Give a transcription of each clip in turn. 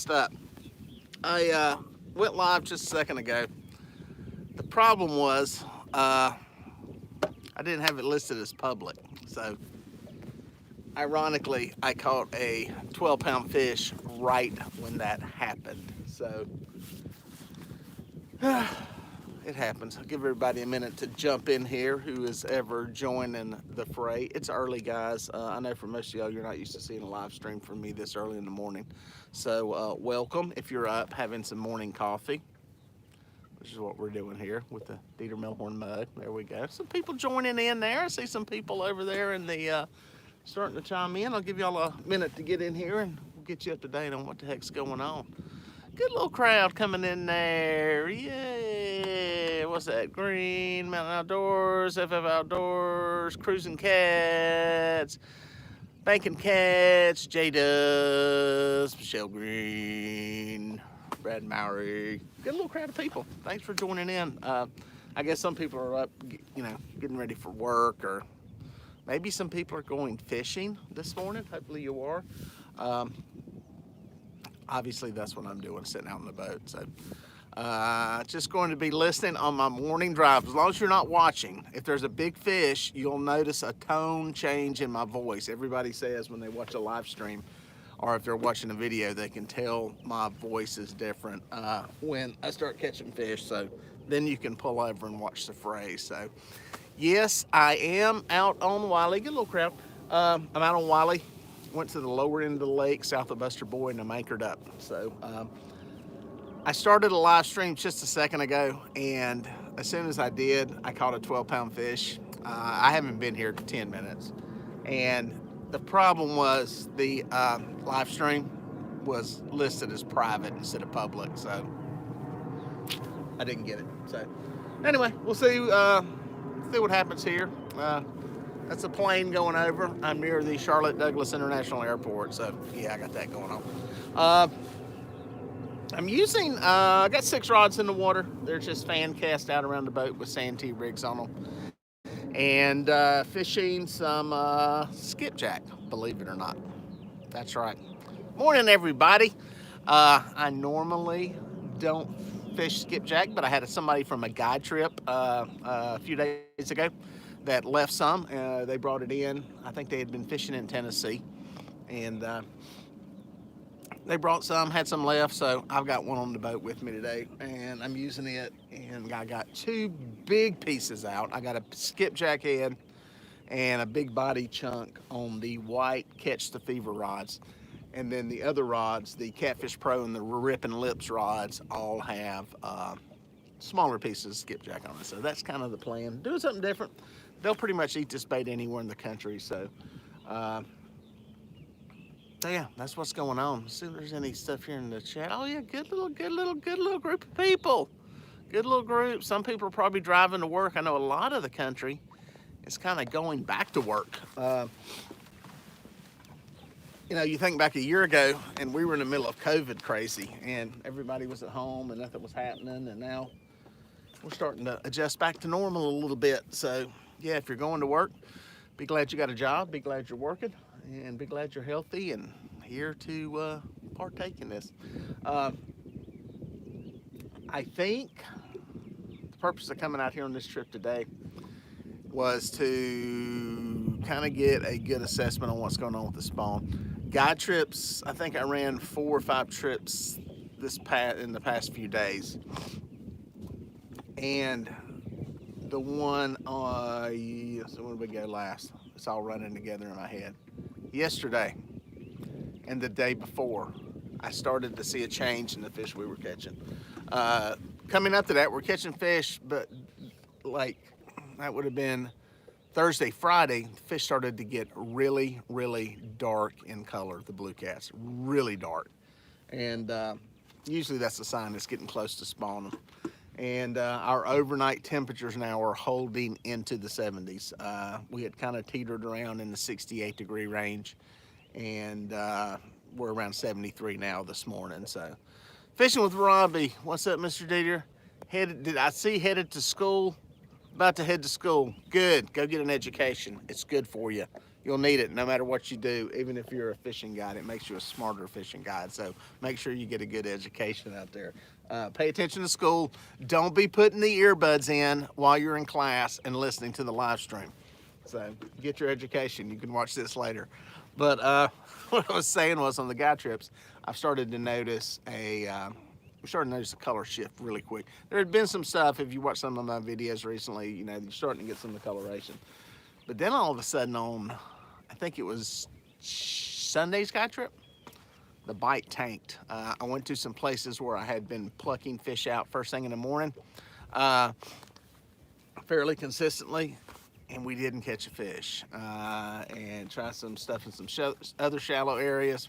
messed up. I went live just a second ago. The problem was I didn't have it listed as public. So ironically, I caught a 12-pound fish right when that happened. So it happens. I'll give everybody a minute to jump in here who is ever joining the fray. It's early, guys. I know for most of y'all, you're not used to seeing a live stream from me this early in the morning. So welcome if you're up having some morning coffee, which is what we're doing here with the Dieter Melhorn mug. There we go. Some people joining in there. I see some people over there in the starting to chime in. I'll give y'all a minute to get in here and we'll get you up to date on what the heck's going on. Good little crowd coming in there. Yeah. What's that? Green, Mountain Outdoors, FF Outdoors, Cruising Cats, Banking Cats, J Dubs, Michelle Green, Brad Mowry. Good little crowd of people. Thanks for joining in. I guess some people are up, getting ready for work, or maybe some people are going fishing this morning. Hopefully you are. Obviously, that's what I'm doing, sitting out on the boat. So, just going to be listening on my morning drive. As long as you're not watching, if there's a big fish, you'll notice a tone change in my voice. Everybody says when they watch a live stream, or if they're watching a video, they can tell my voice is different when I start catching fish. So then you can pull over and watch the fray. So, yes, I am out on Wylie. Good little crowd. I'm out on Wylie. Went to the lower end of the lake south of Buster Boy and I'm anchored up. So I started a live stream just a second ago, and as soon as I did, I caught a 12-pound fish. I haven't been here 10 minutes, and the problem was the live stream was listed as private instead of public, so I didn't get it. So anyway, we'll see what happens here. That's a plane going over. I'm near the Charlotte Douglas International Airport, so yeah, I got that going on. I'm using, I got 6 rods in the water. They're just fan cast out around the boat with sand rigs on them. And fishing some skipjack, believe it or not. That's right. Morning, everybody. I normally don't fish skipjack, but I had somebody from a guide trip a few days ago that left some. They brought it in. I think they had been fishing in Tennessee, and they brought some, had some left, so I've got one on the boat with me today, and I'm using it, and I got 2 big pieces out. I got a skipjack head and a big body chunk on the white Catch the Fever rods, and then the other rods, the Catfish Pro and the Rip and Lips rods, all have smaller pieces of skipjack on it. So that's kind of the plan. Doing something different. They'll pretty much eat this bait anywhere in the country. So yeah, that's what's going on. Let's see if there's any stuff here in the chat. Oh yeah, good little group of people. Good little group. Some people are probably driving to work. I know a lot of the country is kind of going back to work. You think back a year ago, and we were in the middle of COVID crazy, and everybody was at home and nothing was happening, and now we're starting to adjust back to normal a little bit. So yeah, if you're going to work, be glad you got a job, be glad you're working, and be glad you're healthy and here to partake in this. I think the purpose of coming out here on this trip today was to kind of get a good assessment on what's going on with the spawn. Guide trips, I think I ran 4 or 5 trips in the past few days. And the one, so when did we go last? It's all running together in my head. Yesterday and the day before, I started to see a change in the fish we were catching. Coming up to that, we're catching fish, but like that would have been Thursday, Friday, the fish started to get really, really dark in color, the blue cats, really dark. And usually that's a sign it's getting close to spawning. And our overnight temperatures now are holding into the 70s. We had kind of teetered around in the 68-degree range, and we're around 73 now this morning. So, fishing with Robbie. What's up, Mr. Dieter? Headed to school? About to head to school. Good. Go get an education. It's good for you. You'll need it no matter what you do, even if you're a fishing guide. It makes you a smarter fishing guide. So make sure you get a good education out there. Pay attention to school. Don't be putting the earbuds in while you're in class and listening to the live stream. So get your education. You can watch this later. But what I was saying was, on the guide trips, I've started to notice we started to notice a color shift really quick. There had been some stuff, if you watch some of my videos recently, you know, you're starting to get some of the coloration. But then all of a sudden on, I think it was Sunday's guide trip, the bite tanked. I went to some places where I had been plucking fish out first thing in the morning, fairly consistently, and we didn't catch a fish. And tried some stuff in some other shallow areas.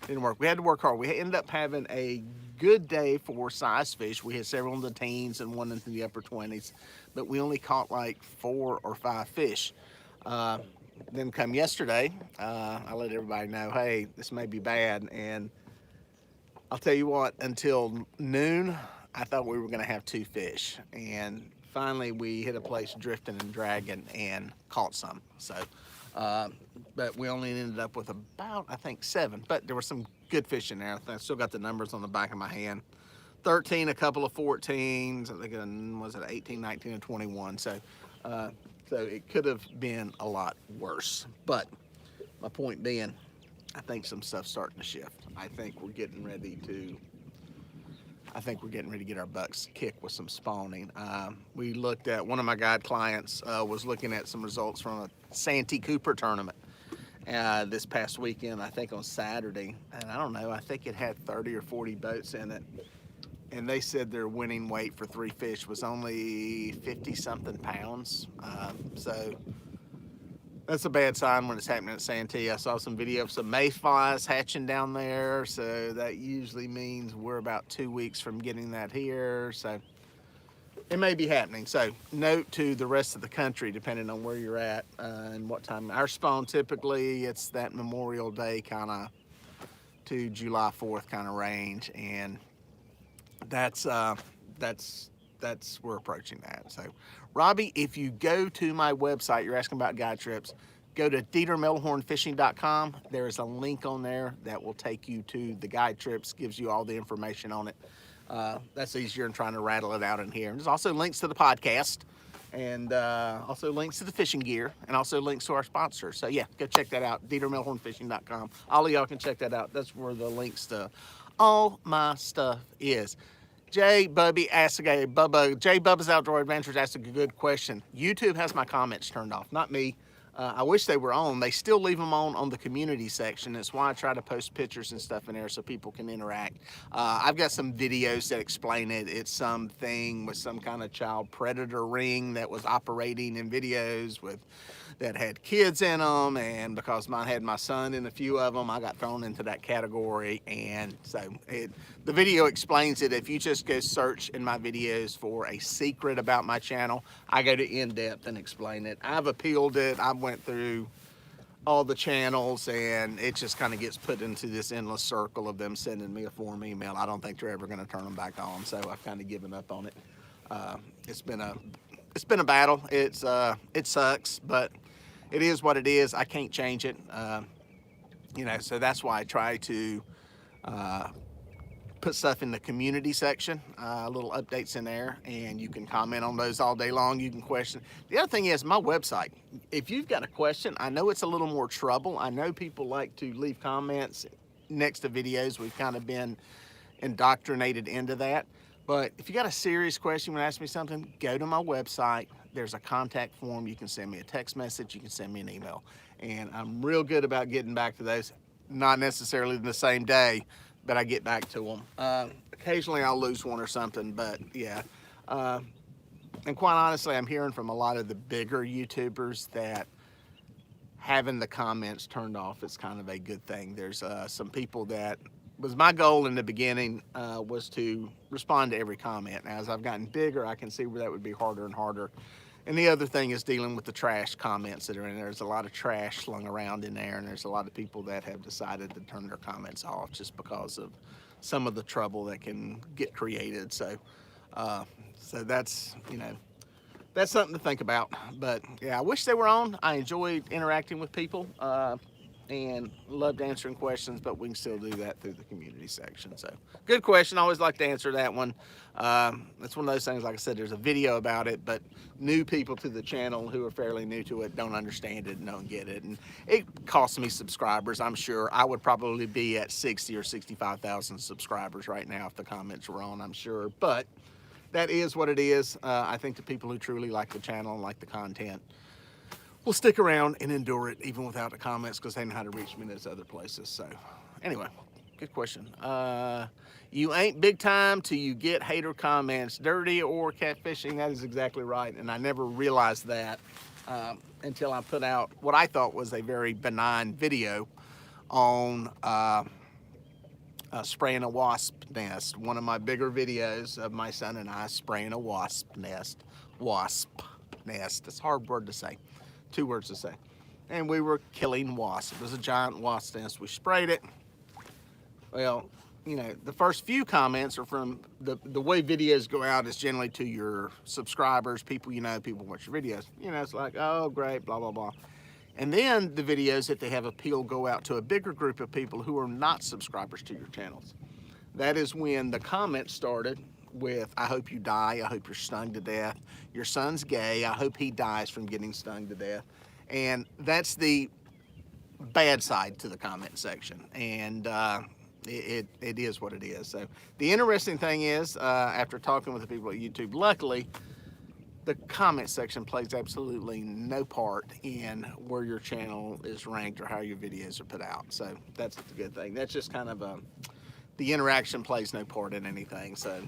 Didn't work. We had to work hard. We ended up having a good day for size fish. We had several in the teens and one in the upper 20s, but we only caught like 4 or 5 fish. Then come yesterday, I let everybody know, hey, this may be bad. And I'll tell you what, until noon, I thought we were going to have 2 fish. And finally, we hit a place drifting and dragging and caught some. So, but we only ended up with about, I think, 7. But there were some good fish in there. I still got the numbers on the back of my hand. 13, a couple of 14s. I think, was it 18, 19, and 21. So it could have been a lot worse. But my point being, I think some stuff's starting to shift. I think we're getting ready to get our bucks kicked with some spawning. We looked at, one of my guide clients was looking at some results from a Santee Cooper tournament this past weekend, I think on Saturday. And I don't know, I think it had 30 or 40 boats in it. And they said their winning weight for 3 fish was only 50-something pounds. So that's a bad sign when it's happening at Santee. I saw some video of some mayflies hatching down there, so that usually means we're about 2 weeks from getting that here. So it may be happening. So note to the rest of the country, depending on where you're at and what time. Our spawn, typically it's that Memorial Day kind of to July 4th kind of range, and that's we're approaching that. So Robbie, if you go to my website, you're asking about guide trips, go to DieterMelhornFishing.com. There is a link on there that will take you to the guide trips, gives you all the information on it. That's easier than trying to rattle it out in here. And there's also links to the podcast, and also links to the fishing gear, and also links to our sponsors. So yeah, go check that out, DieterMelhornFishing.com. All of y'all can check that out. That's where the links to all my stuff is. Jay Bubba's Outdoor Adventures asked a good question. YouTube has my comments turned off, not me. I wish they were on. They still leave them on the community section. That's why I try to post pictures and stuff in there so people can interact. I've got some videos that explain it. It's something with some kind of child predator ring that was operating in videos that had kids in them, and because mine had my son in a few of them, I got thrown into that category. And so the video explains it. If you just go search in my videos for a secret about my channel, I go to in-depth and explain it. I've appealed it. I went through all the channels, and it just kind of gets put into this endless circle of them sending me a form email. I don't think they're ever going to turn them back on, so I've kind of given up on it. It's been a battle. It sucks, but it is what it is. I can't change it. You know, so that's why I try to put stuff in the community section, little updates in there, and you can comment on those all day long. You can question. The other thing is my website. If you've got a question, I know it's a little more trouble. I know people like to leave comments next to videos. We've kind of been indoctrinated into that. But if you got a serious question, you want to ask me something, go to my website. There's a contact form. You can send me a text message. You can send me an email. And I'm real good about getting back to those. Not necessarily the same day, but I get back to them. Occasionally I'll lose one or something, but yeah. And quite honestly, I'm hearing from a lot of the bigger YouTubers that having the comments turned off is kind of a good thing. There's some people that was my goal in the beginning was to respond to every comment. Now, as I've gotten bigger, I can see where that would be harder and harder. And the other thing is dealing with the trash comments that are in there. There's a lot of trash slung around in there, and there's a lot of people that have decided to turn their comments off just because of some of the trouble that can get created. So, so that's, you know, that's something to think about. But yeah, I wish they were on. I enjoyed interacting with people and loved answering questions, but we can still do that through the community section. So good question. I always like to answer that one. It's one of those things, like I said, there's a video about it, but new people to the channel who are fairly new to it don't understand it and don't get it. And it costs me subscribers. I'm sure I would probably be at 60 or 65,000 subscribers right now if the comments were on, I'm sure. But that is what it is. I think the people who truly like the channel and like the content will stick around and endure it even without the comments, because they know how to reach me in those other places. So anyway, good question. You ain't big time till you get hater comments. Dirty or catfishing? That is exactly right. And I never realized that until I put out what I thought was a very benign video on spraying a wasp nest. One of my bigger videos of my son and I spraying a wasp nest. Wasp nest. It's a hard word to say. 2 words to say. And we were killing wasps. It was a giant wasp nest. We sprayed it. Well, you know, the first few comments are from the way videos go out is generally to your subscribers, people you know, people watch your videos. You know, it's like, oh, great, blah, blah, blah. And then the videos, if they have appeal, go out to a bigger group of people who are not subscribers to your channels. That is when the comments started with, I hope you die, I hope you're stung to death, your son's gay, I hope he dies from getting stung to death. And that's the bad side to the comment section. And it is what it is. So the interesting thing is, after talking with the people at YouTube, luckily, the comment section plays absolutely no part in where your channel is ranked or how your videos are put out. So that's a good thing. That's just kind of the interaction plays no part in anything. So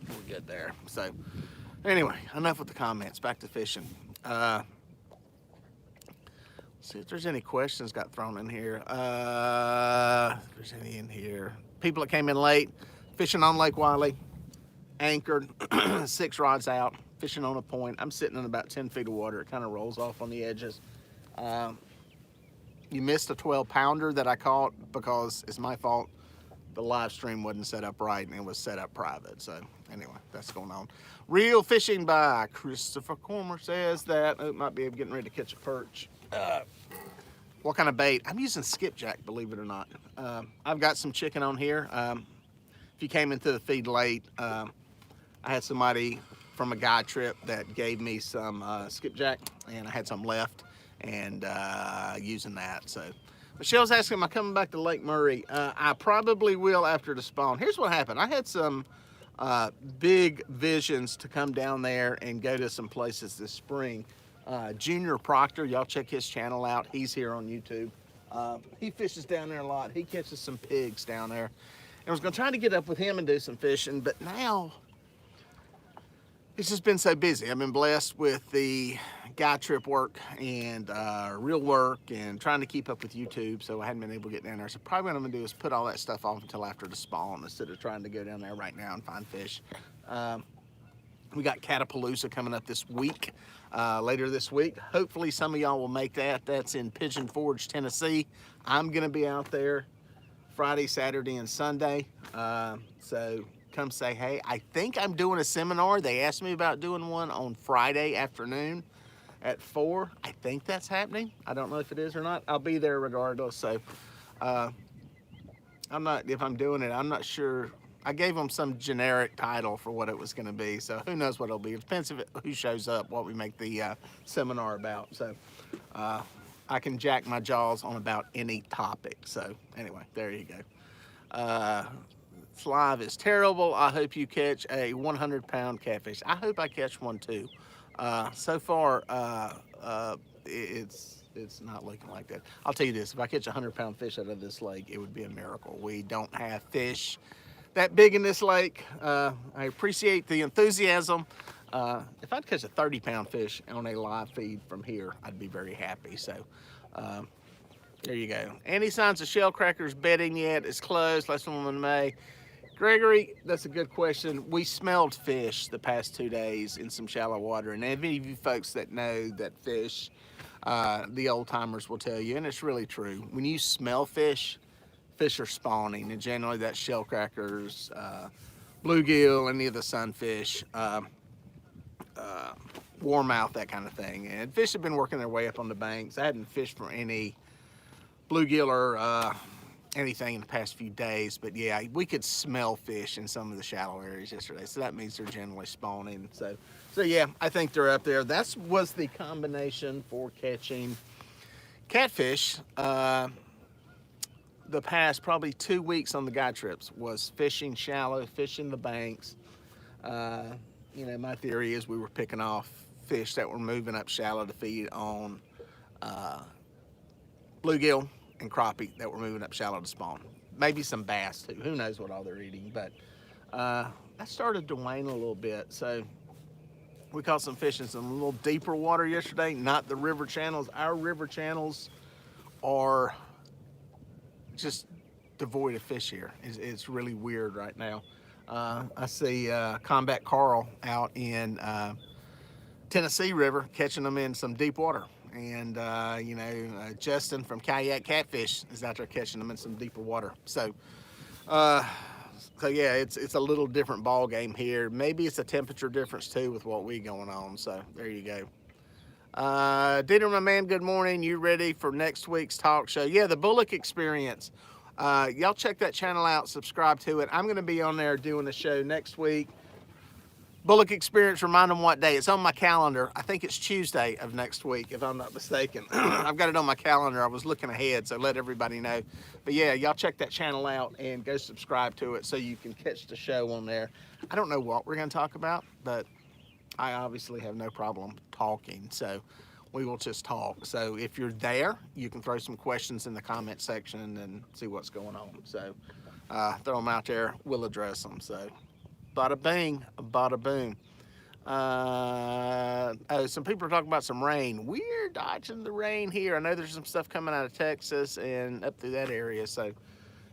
we're good there. So anyway, enough with the comments. Back to fishing. See if there's any questions got thrown in here. If there's any in here. People that came in late, fishing on Lake Wylie, anchored, 6 rods out, fishing on a point. I'm sitting in about 10 feet of water. It kind of rolls off on the edges. You missed a 12-pounder that I caught because it's my fault. The live stream wasn't set up right and it was set up private. So anyway, that's going on. Real Fishing by Christopher Cormer says that it might be getting ready to catch a perch. What kind of bait? I'm using skipjack, believe it or not. I've got some chicken on here. If you came into the feed late, I had somebody from a guide trip that gave me some skipjack, and I had some left, and using that. So Michelle's asking, am I coming back to Lake Murray? I probably will after the spawn. Here's what happened. I had some big visions to come down there and go to some places this spring. Junior Proctor, y'all check his channel out. He's here on YouTube. He fishes down there a lot. He catches some pigs down there. And I was gonna try to get up with him and do some fishing, but now it's just been so busy. I've been blessed with the guide trip work and real work and trying to keep up with YouTube, so I hadn't been able to get down there. So probably what I'm gonna do is put all that stuff off until after the spawn instead of trying to go down there right now and find fish. We got Catapalooza coming up this week, later this week. Hopefully some of y'all will make that. That's in Pigeon Forge, Tennessee. I'm gonna be out there Friday, Saturday, and Sunday. So come say hey. I think I'm doing a seminar. They asked me about doing one on Friday afternoon at 4. I think that's happening. I don't know if it is or not. I'll be there regardless. So if I'm doing it, I'm not sure. I gave them some generic title for what it was going to be, so who knows what it'll be. It depends who shows up, what we make the seminar about. So I can jack my jaws on about any topic. So anyway, there you go. This live is terrible. I hope you catch a 100-pound catfish. I hope I catch one too. So far, it's not looking like that. I'll tell you this, if I catch a 100-pound fish out of this lake, it would be a miracle. We don't have fish that big in this lake. I appreciate the enthusiasm. If I'd catch a 30-pound fish on a live feed from here, I'd be very happy. So there you go. Any signs of shell crackers bedding yet? It's closed, last one in May. Gregory, that's a good question. We smelled fish the past 2 days in some shallow water, and any of you folks that know that fish, the old timers will tell you, and it's really true. When you smell fish, fish are spawning, and generally that's shell crackers, bluegill, any of the sunfish. warmouth, that kind of thing. And fish have been working their way up on the banks. I hadn't fished for any bluegill or anything in the past few days, but yeah, we could smell fish in some of the shallow areas yesterday, so that means they're generally spawning. So yeah, I think they're up there. That was the combination for catching catfish. The past probably 2 weeks on the guide trips was fishing shallow, fishing the banks. You know, my theory is we were picking off fish that were moving up shallow to feed on bluegill and crappie that were moving up shallow to spawn. Maybe some bass too. Who knows what all they're eating? But that started to wane a little bit. So we caught some fish in some little deeper water yesterday, not the river channels. Our river channels are just devoid of fish here. It's really weird right now. I see Combat Carl out in Tennessee River catching them in some deep water. And, you know, Justin from Kayak Catfish is out there catching them in some deeper water. So yeah, it's a little different ball game here. Maybe it's a temperature difference too with what we going on. So there you go. Dieter, my man, good morning. You ready for next week's talk show? Yeah, the Bullock Experience. Y'all check that channel out, subscribe to it. I'm going to be on there doing a show next week. Bullock Experience, remind them what day. It's on my calendar. I think it's Tuesday of next week, if I'm not mistaken. I've got it on my calendar. I was looking ahead, so let everybody know. But yeah, y'all check that channel out and go subscribe to it so you can catch the show on there. I don't know what we're going to talk about, but I obviously have no problem talking, so we will just talk. So if you're there, you can throw some questions in the comment section and see what's going on. So throw them out there, we'll address them. So bada bing, bada boom. Oh, some people are talking about some rain. We're dodging the rain here. I know there's some stuff coming out of Texas and up through that area. So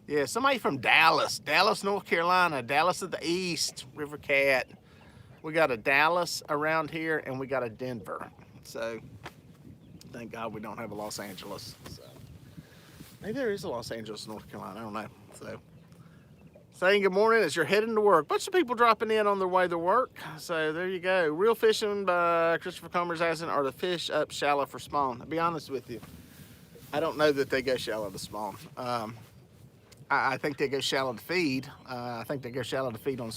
yeah, somebody from Dallas, North Carolina, Dallas of the East, River Cat. We got a Dallas around here, and we got a Denver. So, thank God we don't have a Los Angeles. So, maybe there is a Los Angeles, North Carolina. I don't know. So, saying good morning as you're heading to work. Bunch of people dropping in on their way to work. So, there you go. Real Fishing by Christopher Comer's asking, are the fish up shallow for spawn? I'll be honest with you. I don't know that they go shallow to spawn. I think they go shallow to feed. I think they go shallow to feed on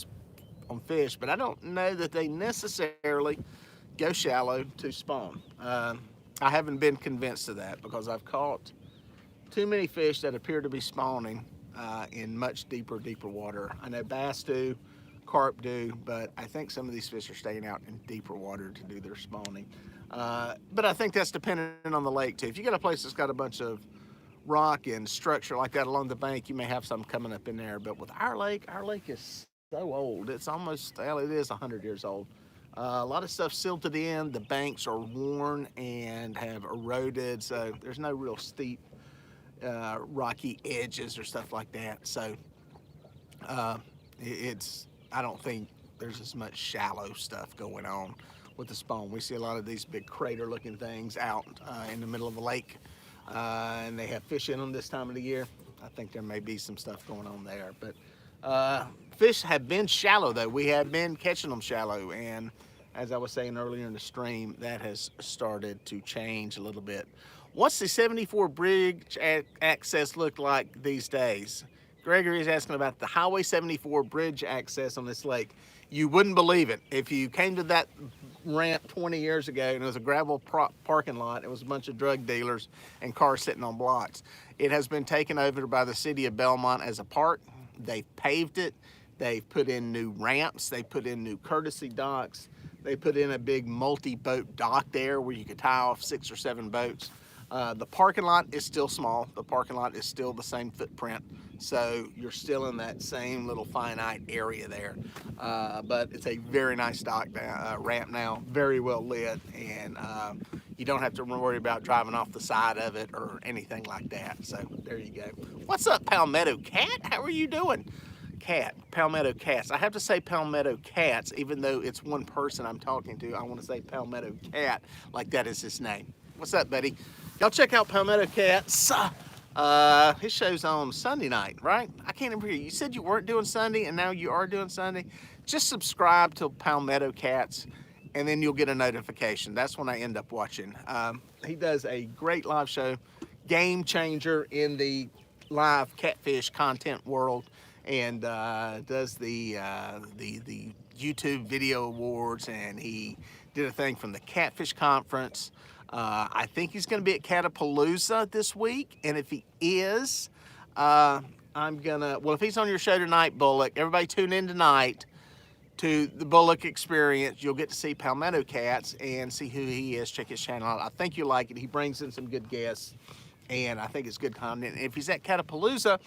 fish, but I don't know that they necessarily go shallow to spawn. I haven't been convinced of that because I've caught too many fish that appear to be spawning in much deeper water. I know bass do, carp do, but I think some of these fish are staying out in deeper water to do their spawning. But I think that's dependent on the lake too. If you got a place that's got a bunch of rock and structure like that along the bank, you may have some coming up in there. But with our lake is so old. It's almost, well, it is 100 years old. A lot of stuff silted in. The banks are worn and have eroded, so there's no real steep rocky edges or stuff like that. So I don't think there's as much shallow stuff going on with the spawn. We see a lot of these big crater looking things out in the middle of the lake, and they have fish in them this time of the year. I think there may be some stuff going on there, but fish have been shallow though. We have been catching them shallow, and as I was saying earlier in the stream, that has started to change a little bit. What's the 74 bridge access look like these days? Gregory is asking about the Highway 74 bridge access on this lake. You wouldn't believe it. If you came to that ramp 20 years ago and it was a gravel parking lot, it was a bunch of drug dealers and cars sitting on blocks. It has been taken over by the city of Belmont as a park. They've paved it. They've put in new ramps. They put in new courtesy docks. They put in a big multi-boat dock there where you could tie off 6 or 7 boats. The parking lot is still small. The parking lot is still the same footprint. So you're still in that same little finite area there. But it's a very nice dock ramp now, very well lit, and you don't have to worry about driving off the side of it or anything like that. So there you go. What's up, Palmetto Cat? How are you doing? Cat, Palmetto Cats. I have to say Palmetto Cats, even though it's one person I'm talking to. I want to say Palmetto Cat, like that is his name. What's up, buddy? Y'all check out Palmetto Cats. His show's on Sunday night, right? I can't even hear you. You said you weren't doing Sunday, and now you are doing Sunday. Just subscribe to Palmetto Cats and then you'll get a notification. That's when I end up watching. He does a great live show, game changer in the live catfish content world, and does the YouTube video awards, and he did a thing from the Catfish conference. I think he's going to be at Catapalooza this week, and if he is, if he's on your show tonight, Bullock, everybody tune in tonight to the Bullock Experience. You'll get to see Palmetto Cats and see who he is. Check his channel out. I think you'll like it. He brings in some good guests, and I think it's good content. And if he's at Catapalooza,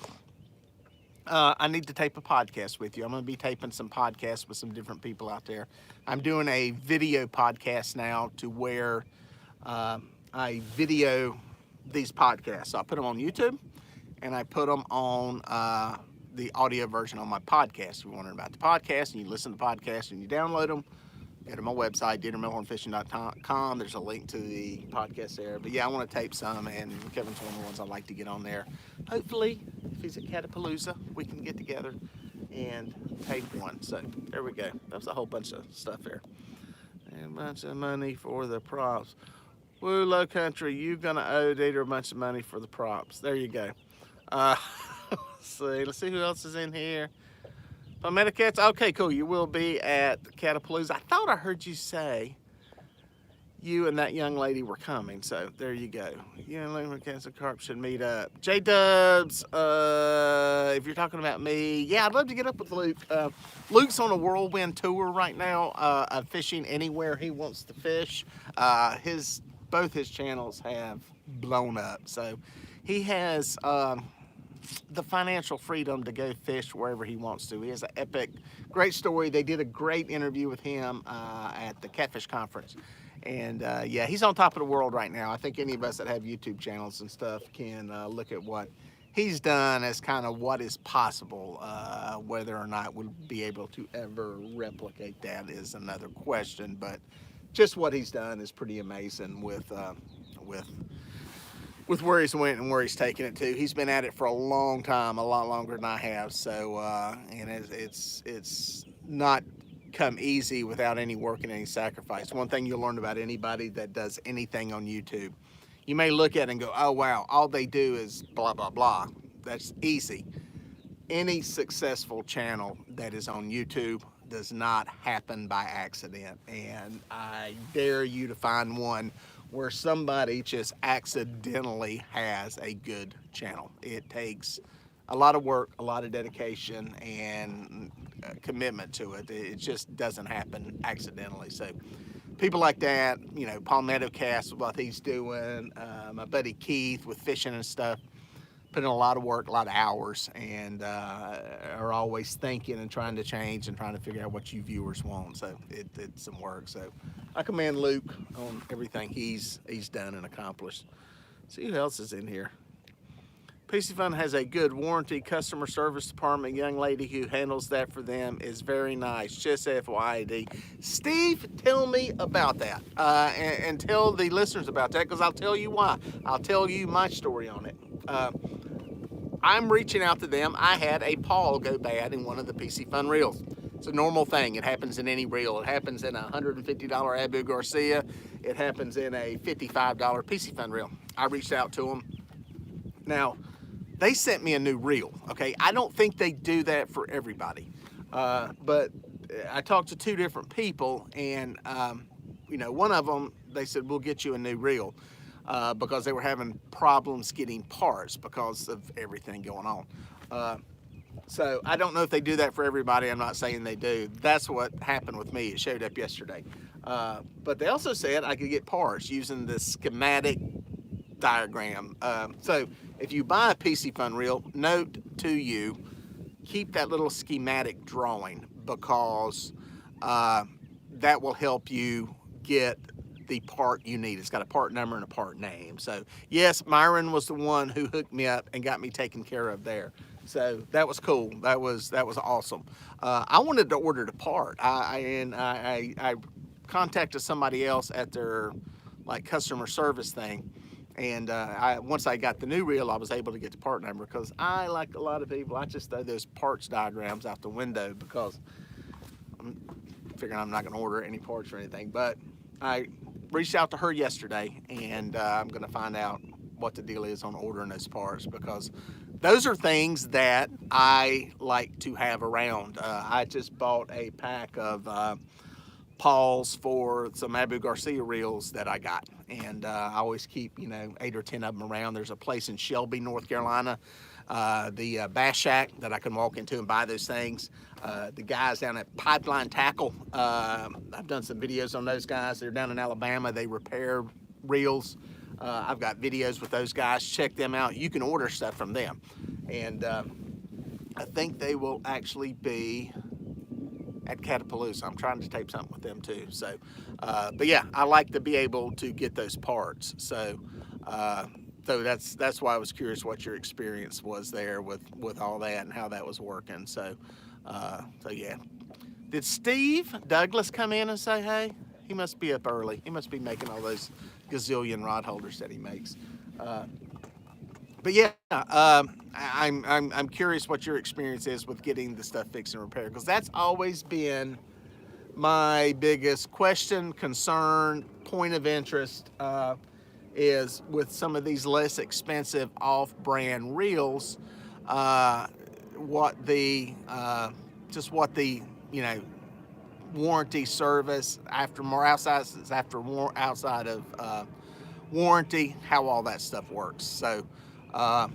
I need to tape a podcast with you. I'm going to be taping some podcasts with some different people out there. I'm doing a video podcast now to where I video these podcasts. So I put them on YouTube, and I put them on the audio version on my podcast. If you're wondering about the podcast, and you listen to the podcast and you download them, go to my website, DieterMelhornFishing.com. There's a link to the podcast there. But yeah, I want to tape some, and Kevin's one of the ones I like to get on there. Hopefully, if he's at Catapalooza, we can get together and tape one. So there we go. That was a whole bunch of stuff there. And a bunch of money for the props. Woo, Low Country, you're going to owe Dieter a bunch of money for the props. There you go. Let's see who else is in here. Palmetto Cats, okay, cool. You will be at Catapalooza. I thought I heard you say you and that young lady were coming, so there you go. You and Luke Cats and Carp should meet up. J-Dubs, if you're talking about me, yeah, I'd love to get up with Luke. Luke's on a whirlwind tour right now of fishing anywhere he wants to fish. Both his channels have blown up, so he has the financial freedom to go fish wherever he wants to. He has an epic, great story. They did a great interview with him at the Catfish conference. And yeah, he's on top of the world right now. I think any of us that have YouTube channels and stuff can look at what he's done as kind of what is possible. Whether or not we'll be able to ever replicate that is another question. But just what he's done is pretty amazing with where he's went and where he's taken it to. He's been at it for a long time, a lot longer than I have. So, and it's not come easy without any work and any sacrifice. One thing you'll learn about anybody that does anything on YouTube, you may look at it and go, oh wow, all they do is blah, blah, blah. That's easy. Any successful channel that is on YouTube does not happen by accident. And I dare you to find one where somebody just accidentally has a good channel. It takes a lot of work, a lot of dedication, and commitment to it. It just doesn't happen accidentally. So people like that, you know, Palmetto Cast, what he's doing, my buddy Keith with fishing and stuff, put in a lot of work, a lot of hours, and are always thinking and trying to change and trying to figure out what you viewers want. So it's some work. So I commend Luke on everything he's done and accomplished. See who else is in here. PC Fun has a good warranty customer service department. Young lady who handles that for them is very nice. Just FYI. Steve, tell me about that, and tell the listeners about that, because I'll tell you why. I'll tell you my story on it. I'm reaching out to them. I had a pawl go bad in one of the PC Fun reels. It's a normal thing. It happens in any reel. It happens in a $150 Abu Garcia. It happens in a $55 PC Fun reel. I reached out to them. Now, they sent me a new reel, okay? I don't think they do that for everybody. But I talked to two different people, and, you know, one of them, they said, we'll get you a new reel. Because they were having problems getting parts because of everything going on. So I don't know if they do that for everybody. I'm not saying they do. That's what happened with me. It showed up yesterday. But they also said I could get parts using the schematic diagram. So if you buy a PC Fun reel, note to you, keep that little schematic drawing, because that will help you get the part you need. It's got a part number and a part name. So yes, Myron was the one who hooked me up and got me taken care of there. So that was cool. That was awesome. I wanted to order the part. I contacted somebody else at their like customer service thing, and once I got the new reel, I was able to get the part number, because I, like a lot of people, I just throw those parts diagrams out the window, because figuring I'm not going to order any parts or anything. But I reached out to her yesterday, and I'm going to find out what the deal is on ordering those parts, because those are things that I like to have around. I just bought a pack of pawls for some Abu Garcia reels that I got, and I always keep 8 or 10 of them around. There's a place in Shelby, North Carolina, the Bass Shack, that I can walk into and buy those things. The guys down at Pipeline Tackle, I've done some videos on those guys. They're down in Alabama. They repair reels. I've got videos with those guys. Check them out. You can order stuff from them, and I think they will actually be at Catapalooza. I'm trying to tape something with them too. So, but yeah, I like to be able to get those parts. So that's why I was curious what your experience was there with all that and how that was working. So yeah. Did Steve Douglas come in and say hey? He must be up early. He must be making all those gazillion rod holders that he makes. But yeah, I'm curious what your experience is with getting the stuff fixed and repaired, because that's always been my biggest question, concern, point of interest, is with some of these less expensive off-brand reels, what the warranty service outside of warranty, how all that stuff works. So I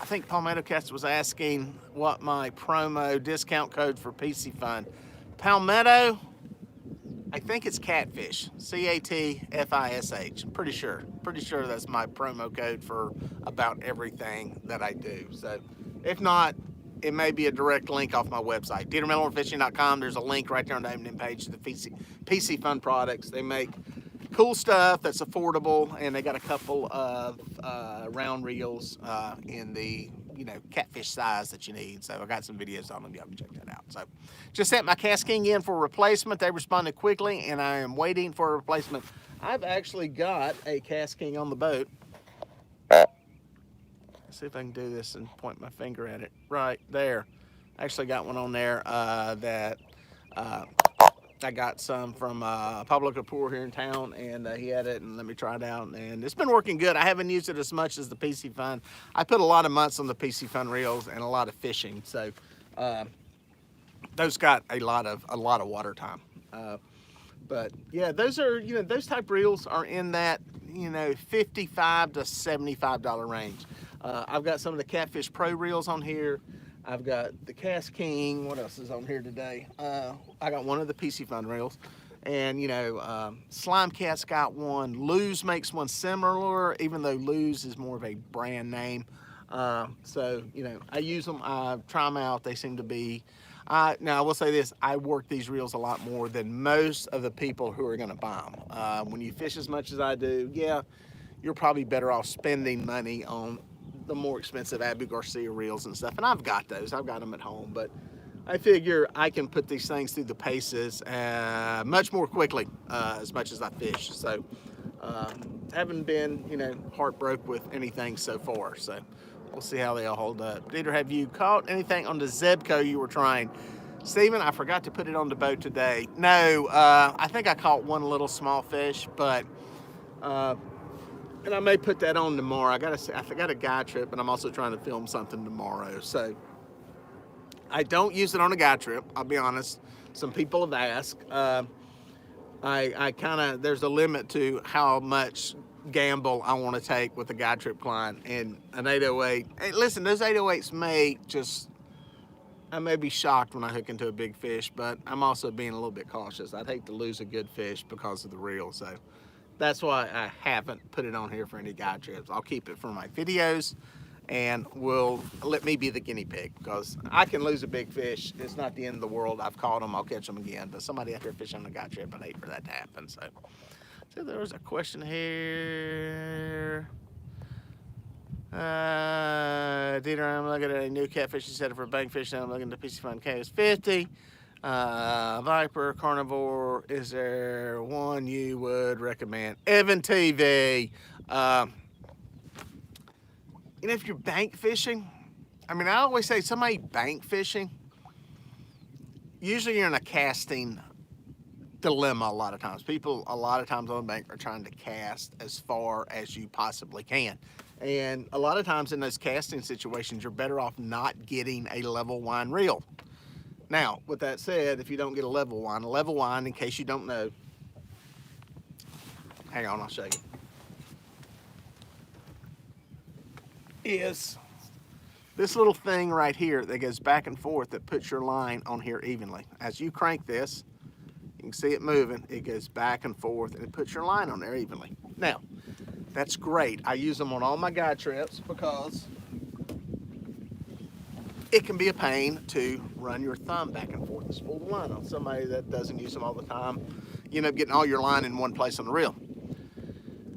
think Palmetto Cats was asking what my promo discount code for PC Fun. Palmetto, I think it's Catfish, CATFISH. Pretty sure that's my promo code for about everything that I do. So if not, it may be a direct link off my website, DieterMelhornFishing.com. There's a link right there on the name page to the PC Fun products. They make cool stuff that's affordable, and they got a couple of round reels in the catfish size that you need. So I got some videos on them. Y'all can check that out. So just sent my Cast King in for a replacement. They responded quickly, and I am waiting for a replacement. I've actually got a Cast King on the boat. Let's see if I can do this and point my finger at it right there. I actually got one on there that I got some from Pablo Kapoor here in town, and he had it, and let me try it out, and it's been working good. I haven't used it as much as the PC Fun. I put a lot of months on the PC Fun reels and a lot of fishing, so those got a lot of water time. But yeah, those are those type reels are in that $55 to $75 range. I've got some of the Catfish Pro reels on here. I've got the Cast King. What else is on here today? I got one of the PC Fun reels, and Slime Cat's got one. Lose makes one similar, even though Lose is more of a brand name. So I use them. I try them out. They seem to be. Now I will say this: I work these reels a lot more than most of the people who are going to buy them. When you fish as much as I do, yeah, you're probably better off spending money on the more expensive Abu Garcia reels and stuff, and I've got those. I've got them at home, but I figure I can put these things through the paces much more quickly as much as I fish. So haven't been heartbroken with anything so far. So we'll see how they all hold up. Dieter, have you caught anything on the Zebco you were trying? Stephen, I forgot to put it on the boat today. No, I think I caught one little small fish, but and I may put that on tomorrow. I got a guide trip, and I'm also trying to film something tomorrow. So I don't use it on a guide trip, I'll be honest. Some people have asked. There's a limit to how much gamble I want to take with a guide trip client. And an 808, hey, listen, those 808s I may be shocked when I hook into a big fish, but I'm also being a little bit cautious. I'd hate to lose a good fish because of the reel. So that's why I haven't put it on here for any guide trips. I'll keep it for my videos, and let me be the guinea pig, because I can lose a big fish. It's not the end of the world. I've caught them. I'll catch them again. But somebody out there fishing on a guide trip, I'd hate for that to happen. So there was a question here. Dieter, I'm looking at a new catfishing setup for bankfish. I'm looking at the PC Fun KS50. Viper, Carnivore. Is there one you would recommend? Evan TV. If you're bank fishing, I always say somebody bank fishing, usually you're in a casting dilemma a lot of times. People a lot of times on the bank are trying to cast as far as you possibly can. And a lot of times in those casting situations, you're better off not getting a level wind reel. Now, with that said, if you don't get a level wind, in case you don't know, hang on, I'll show you, is this little thing right here that goes back and forth that puts your line on here evenly. As you crank this, you can see it moving. It goes back and forth and it puts your line on there evenly. Now, that's great. I use them on all my guide trips because it can be a pain to run your thumb back and forth and spool the line on. Somebody that doesn't use them all the time, you end up getting all your line in one place on the reel.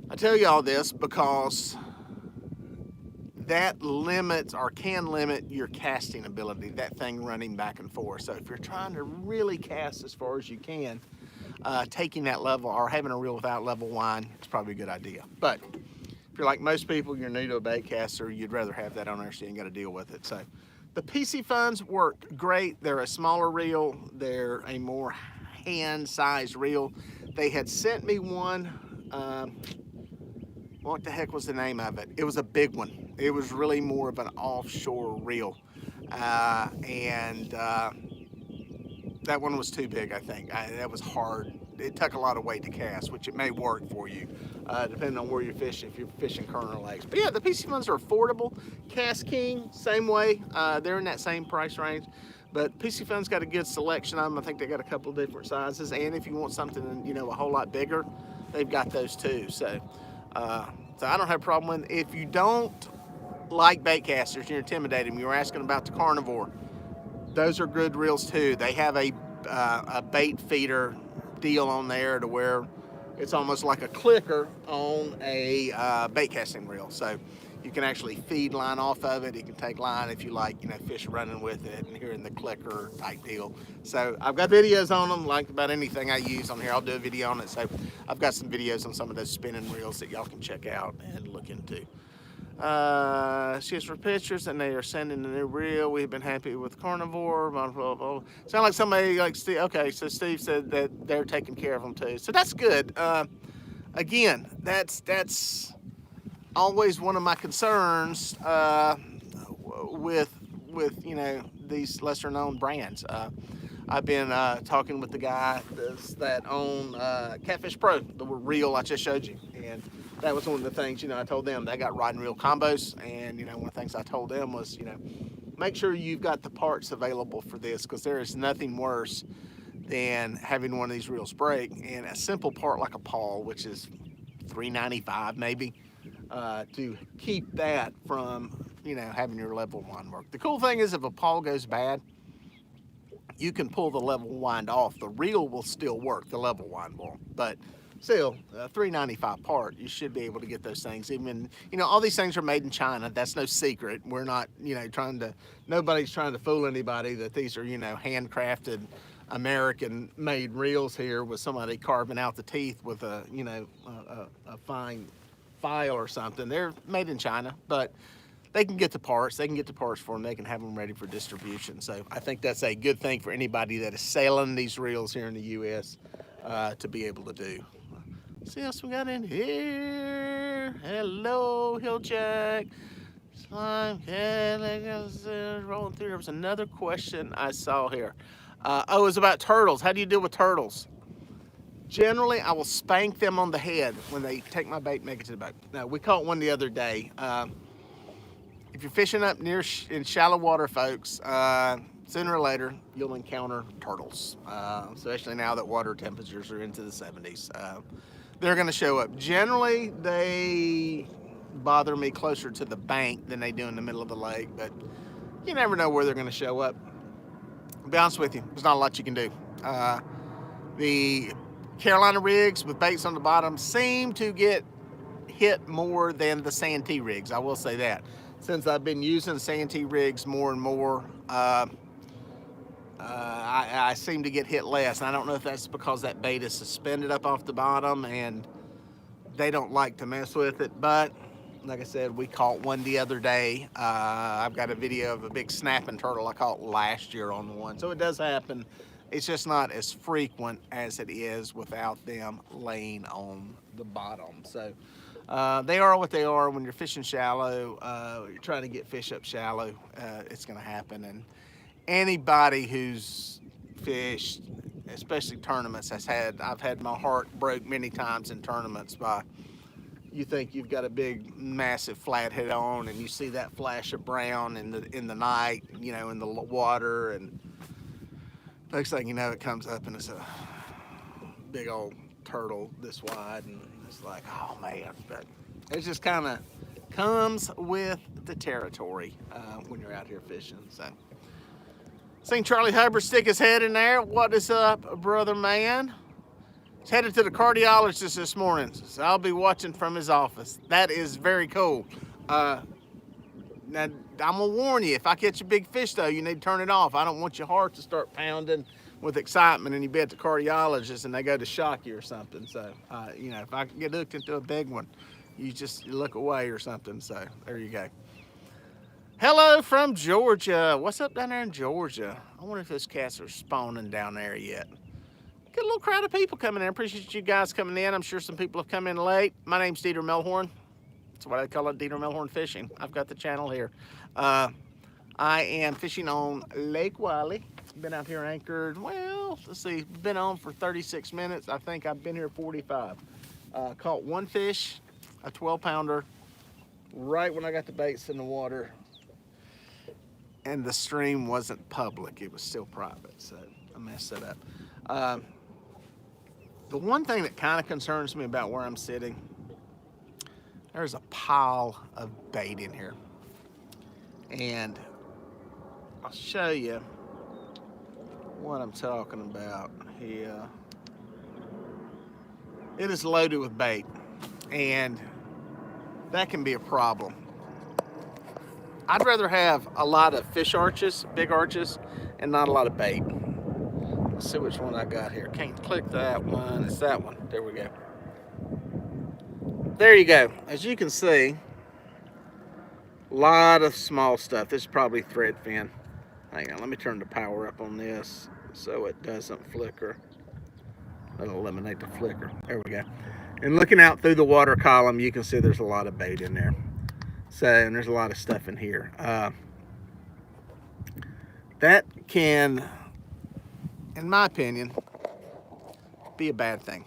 I tell you all this because that limits or can limit your casting ability, that thing running back and forth. So if you're trying to really cast as far as you can, taking that level or having a reel without level wind is probably a good idea. But if you're like most people, you're new to a bait caster, you'd rather have that on there so you ain't got to deal with it. So the PC Funds work great. They're a smaller reel. They're a more hand-sized reel. They had sent me one. What the heck was the name of it? It was a big one. It was really more of an offshore reel. That one was too big, I think. That was hard. It took a lot of weight to cast, which it may work for you, depending on where you're fishing, if you're fishing Kerner lakes. But yeah, the PC Funds are affordable. Cast King, same way. They're in that same price range. But PC Funds got a good selection of them. I think they got a couple different sizes. And if you want something, you know, a whole lot bigger, they've got those too. So I don't have a problem with it. If you don't like bait casters, you're intimidated, you were asking about the Carnivore, those are good reels too. They have a bait feeder deal on there to where it's almost like a clicker on a bait casting reel. So you can actually feed line off of it. You can take line if you like, you know, fish running with it and hearing the clicker type deal. So I've got videos on them, like about anything I use on here. I'll do a video on it. So I've got some videos on some of those spinning reels that y'all can check out and look into. She has for pictures and they are sending a new reel. We've been happy with Carnivore. Blah, blah, blah. Sound like somebody like Steve. Okay, so Steve said that they're taking care of them too. So that's good. Again, that's always one of my concerns with you know, these lesser known brands. I've been talking with the guy that own Catfish Pro, the reel I just showed you, and that was one of the things, you know, I told them they got rod and reel combos, and you know, one of the things I told them was, you know, make sure you've got the parts available for this, because there is nothing worse than having one of these reels break, and a simple part like a pawl, which is $3.95 maybe, to keep that from, you know, having your level wind work. The cool thing is if a pawl goes bad, you can pull the level wind off. The reel will still work, the level wind won't. But still, a $3.95 part, you should be able to get those things. Even, you know, all these things are made in China. That's no secret. We're not, you know, nobody's trying to fool anybody that these are, you know, handcrafted American-made reels here with somebody carving out the teeth with a, you know, a fine file or something. They're made in China, but they can get the parts. They can get the parts for them. They can have them ready for distribution. So I think that's a good thing for anybody that is selling these reels here in the U.S. To be able to do. See what else we got in here. Hello, Hilljack. Slime, rolling through. There was another question I saw here. Oh, it was about turtles. How do you deal with turtles? Generally, I will spank them on the head when they take my bait and make it to the boat. Now, we caught one the other day. If you're fishing up near in shallow water, folks, sooner or later you'll encounter turtles, especially now that water temperatures are into the 70s. They're going to show up. Generally, they bother me closer to the bank than they do in the middle of the lake, but you never know where they're going to show up. To be honest with you, there's not a lot you can do. The Carolina rigs with baits on the bottom seem to get hit more than the Santee rigs. I will say that. Since I've been using Santee rigs more and more, I seem to get hit less. And I don't know if that's because that bait is suspended up off the bottom and they don't like to mess with it. But like I said, we caught one the other day. I've got a video of a big snapping turtle I caught last year on one. So it does happen. It's just not as frequent as it is without them laying on the bottom. So they are what they are. When you're fishing shallow, you're trying to get fish up shallow, it's going to happen. And anybody who's fished, especially tournaments, I've had my heart broke many times in tournaments by, you think you've got a big massive flathead on and you see that flash of brown in the night, you know, in the water, and next thing you know, it comes up and it's a big old turtle this wide, and it's like, oh man. But it just kind of comes with the territory when you're out here fishing. So, seen Charlie Hubbard stick his head in there. What is up, brother man? He's headed to the cardiologist this morning, so I'll be watching from his office. That is very cool. Now, I'm gonna warn you, if I catch a big fish though, you need to turn it off. I don't want your heart to start pounding with excitement and you be at the cardiologist and they go to shock you or something. So, you know, if I get hooked into a big one, you just look away or something. So there you go. Hello from Georgia. What's up down there in Georgia? I wonder if those cats are spawning down there yet. Got a little crowd of people coming in. Appreciate you guys coming in. I'm sure some people have come in late. My name's Dieter Melhorn. That's what I call it, Dieter Melhorn Fishing. I've got the channel here. I am fishing on Lake Wylie. Been out here anchored, well, let's see, been on for 36 minutes. I think I've been here 45. Caught one fish, a 12-pounder, right when I got the baits in the water. And the stream wasn't public, it was still private, so I messed it up. The one thing that kind of concerns me about where I'm sitting, there's a pile of bait in here. And I'll show you what I'm talking about here. It is loaded with bait, and that can be a problem. I'd rather have a lot of fish arches, big arches, and not a lot of bait. Let's see which one I got here. Can't click that one. It's that one. There we go. There you go. As you can see, a lot of small stuff. This is probably thread fin. Hang on, let me turn the power up on this so it doesn't flicker. That'll eliminate the flicker. There we go. And looking out through the water column, you can see there's a lot of bait in there. So, and there's a lot of stuff in here. That can, in my opinion, be a bad thing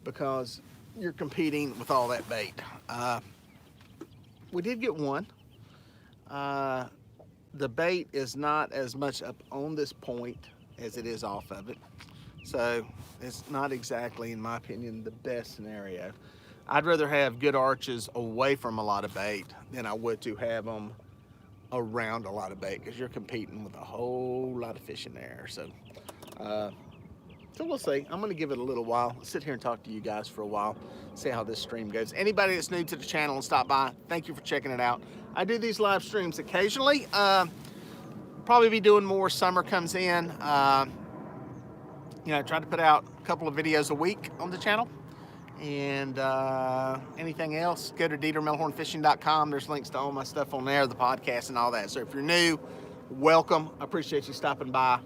because you're competing with all that bait. We did get one. The bait is not as much up on this point as it is off of it. So it's not exactly, in my opinion, the best scenario. I'd rather have good arches away from a lot of bait than I would to have them around a lot of bait, because you're competing with a whole lot of fish in there. So we'll see. I'm gonna give it a little while. I'll sit here and talk to you guys for a while, see how this stream goes. Anybody that's new to the channel and stop by, thank you for checking it out. I do these live streams occasionally. Probably be doing more. Summer comes in. You know, try to put out a couple of videos a week on the channel. And anything else, go to DieterMelhornFishing.com. There's links to all my stuff on there, the podcast and all that. So if you're new, welcome. I appreciate you stopping by.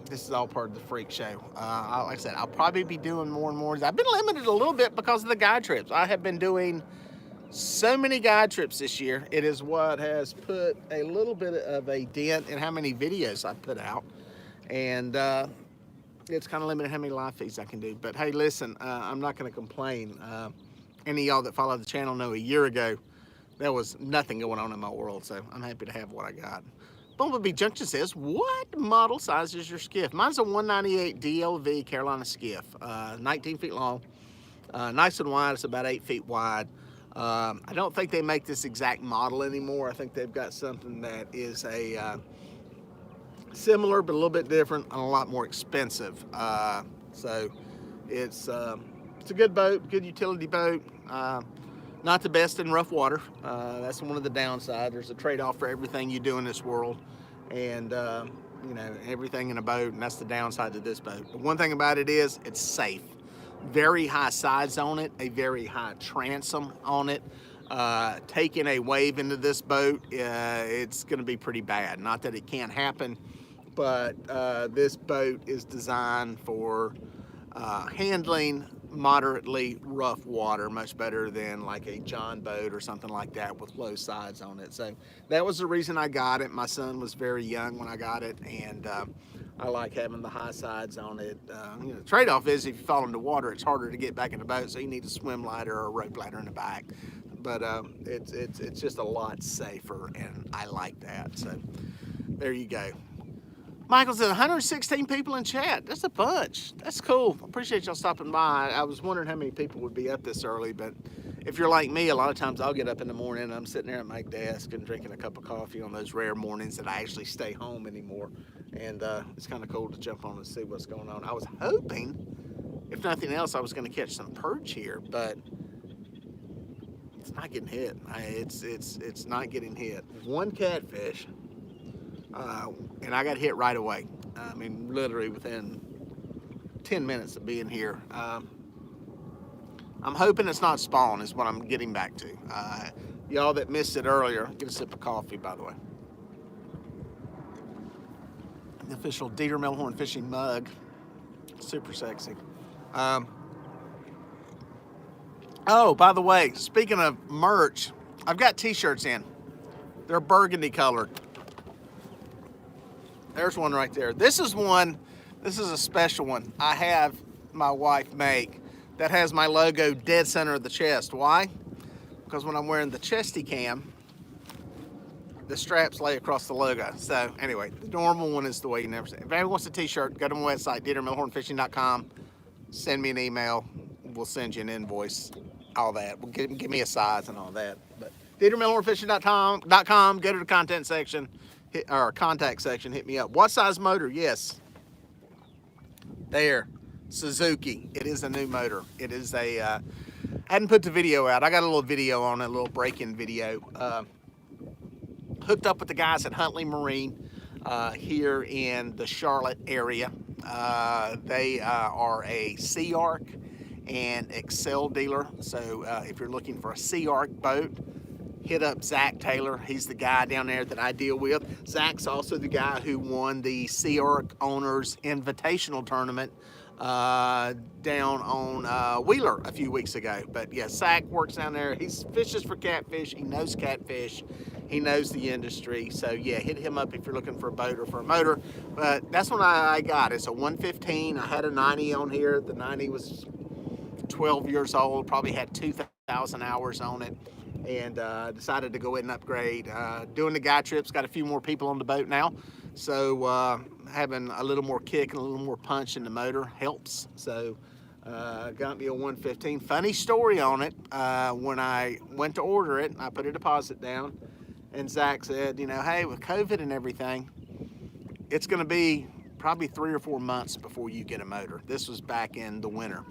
This is all part of the freak show. Like I said, I'll probably be doing more and more. I've been limited a little bit because of the guide trips. I have been doing so many guide trips this year. It is what has put a little bit of a dent in how many videos I put out. And it's kind of limited how many live feeds I can do. But hey, listen, I'm not going to complain. Any of y'all that follow the channel know a year ago, there was nothing going on in my world. So I'm happy to have what I got. Bumblebee Junction says, what model size is your skiff? Mine's a 198 DLV Carolina skiff, 19 feet long, nice and wide. It's about 8 feet wide. I don't think they make this exact model anymore. I think they've got something that is a similar but a little bit different and a lot more expensive. So it's a good boat, good utility boat. Not the best in rough water. That's one of the downsides. There's a trade-off for everything you do in this world, and you know, everything in a boat, and that's the downside to this boat. The one thing about it is it's safe. Very high sides on it, a very high transom on it. Taking a wave into this boat, it's going to be pretty bad. Not that it can't happen, but this boat is designed for handling moderately rough water, much better than like a John boat or something like that with low sides on it. So that was the reason I got it. My son was very young when I got it, and I like having the high sides on it. The trade-off is if you fall into water, it's harder to get back in the boat, so you need a swim ladder or a rope ladder in the back. But it's just a lot safer, and I like that. So there you go. Michael said 116 people in chat. That's a bunch. That's cool. I appreciate y'all stopping by. I was wondering how many people would be up this early, but if you're like me, a lot of times I'll get up in the morning and I'm sitting there at my desk and drinking a cup of coffee on those rare mornings that I actually stay home anymore. And it's kind of cool to jump on and see what's going on. I was hoping, if nothing else, I was going to catch some perch here, but it's not getting hit. It's not getting hit. One catfish. And I got hit right away. I mean, literally within 10 minutes of being here. I'm hoping it's not spawn is what I'm getting back to. Y'all that missed it earlier, get a sip of coffee, by the way. The official Dieter Melhorn fishing mug. Super sexy. Oh, by the way, speaking of merch, I've got t-shirts in. They're burgundy colored. There's one right there. This is a special one I have my wife make that has my logo dead center of the chest. Why? Because when I'm wearing the chesty cam, the straps lay across the logo. So anyway, the normal one is the way you never see it. If anyone wants a t-shirt, go to my website, DieterMelhornFishing.com. Send me an email. We'll send you an invoice, all that. We'll give me a size and all that. But DieterMelhornFishing.com, go to the content section. Or contact section, hit me up. What size motor? Yes. There. Suzuki. It is a new motor. It is a, I hadn't put the video out. I got a little video on it, a little break-in video. Hooked up with the guys at Huntley Marine here in the Charlotte area. They are a Sea Arc and Excel dealer. So if you're looking for a Sea Arc boat, hit up Zach Taylor. He's the guy down there that I deal with. Zach's also the guy who won the Sea Arc Owners Invitational Tournament down on Wheeler a few weeks ago. But yeah, Zach works down there. He fishes for catfish. He knows catfish. He knows the industry. So yeah, hit him up if you're looking for a boat or for a motor. But that's what I got. It's a 115. I had a 90 on here. The 90 was 12 years old. Probably had 2,000 hours on it. And decided to go ahead and upgrade. Doing the guy trips, got a few more people on the boat now. So having a little more kick and a little more punch in the motor helps. So got me a 115. Funny story on it. When I went to order it, I put a deposit down. And Zach said, hey, with COVID and everything, it's going to be probably 3 or 4 months before you get a motor. This was back in the winter.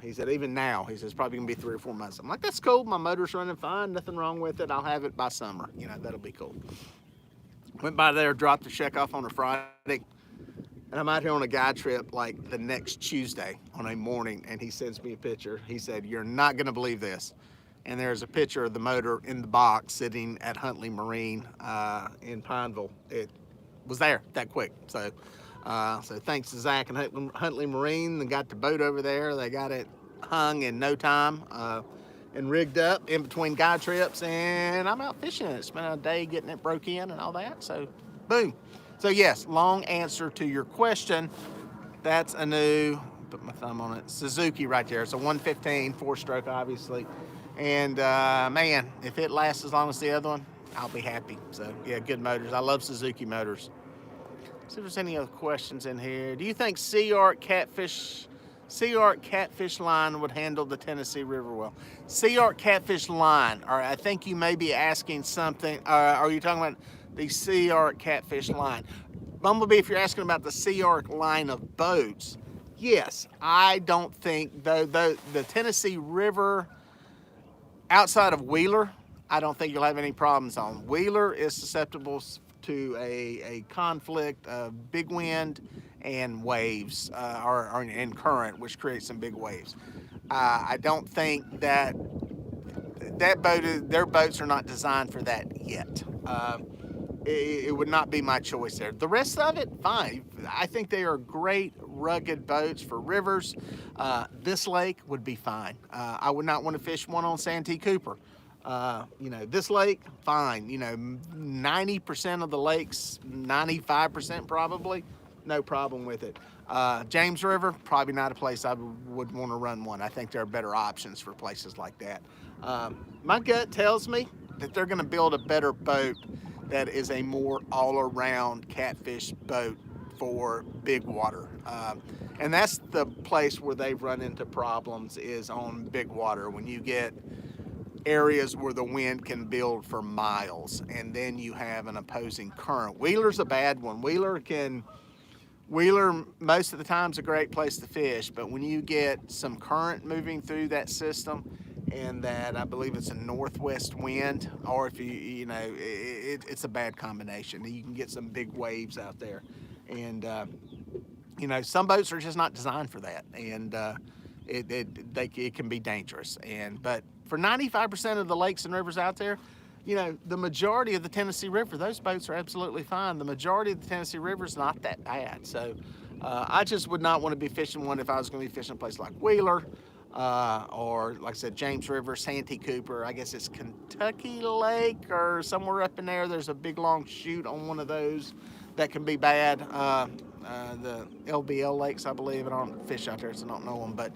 He said, even now, he says, probably gonna be 3 or 4 months. I'm like, that's cool. My motor's running fine. Nothing wrong with it. I'll have it by summer. That'll be cool. Went by there, dropped the check off on a Friday. And I'm out here on a guy trip like the next Tuesday on a morning. And he sends me a picture. He said, you're not going to believe this. And there's a picture of the motor in the box sitting at Huntley Marine in Pineville. It was there that quick. So thanks to Zach and Huntley Marine, they got the boat over there. They got it hung in no time and rigged up in between guy trips, and I'm out fishing it. Spent a day getting it broke in and all that, so boom. So yes, long answer to your question. That's a new, put my thumb on it, Suzuki right there. It's a 115, 4-stroke obviously. And man, if it lasts as long as the other one, I'll be happy. So yeah, good motors. I love Suzuki motors. See if there's any other questions in here. Do you think Sea Arc catfish line would handle the Tennessee River well? Sea Arc catfish line, or I think you may be asking something, are you talking about the Sea Arc catfish line? Bumblebee, if you're asking about the Sea Arc line of boats, yes, I don't think, the Tennessee River, outside of Wheeler, I don't think you'll have any problems on. Wheeler is susceptible to a conflict of big wind and waves, and current, which creates some big waves. I don't think their boats are not designed for that yet. it would not be my choice there. The rest of it, fine. I think they are great rugged boats for rivers. This lake would be fine. I would not want to fish one on Santee Cooper. This lake, fine. 90% of the lakes, 95% probably, no problem with it. James River, probably not a place I would want to run one. I think there are better options for places like that. My gut tells me that they're going to build a better boat that is a more all-around catfish boat for big water. And that's the place where they've run into problems, is on big water, when you get areas where the wind can build for miles and then you have an opposing current. Wheeler's a bad one. Wheeler most of the time is a great place to fish, but when you get some current moving through that system, and that, I believe it's a northwest wind, or if it's a bad combination. You can get some big waves out there, and some boats are just not designed for that, and it can be dangerous. But for 95% of the lakes and rivers out there, the majority of the Tennessee River, those boats are absolutely fine. The majority of the Tennessee River is not that bad. So I just would not want to be fishing one if I was going to be fishing a place like Wheeler, or like I said, James River, Santee Cooper. I guess it's Kentucky Lake or somewhere up in there. There's a big long chute on one of those that can be bad. The LBL lakes, I believe. I don't fish out there, so I don't know them. But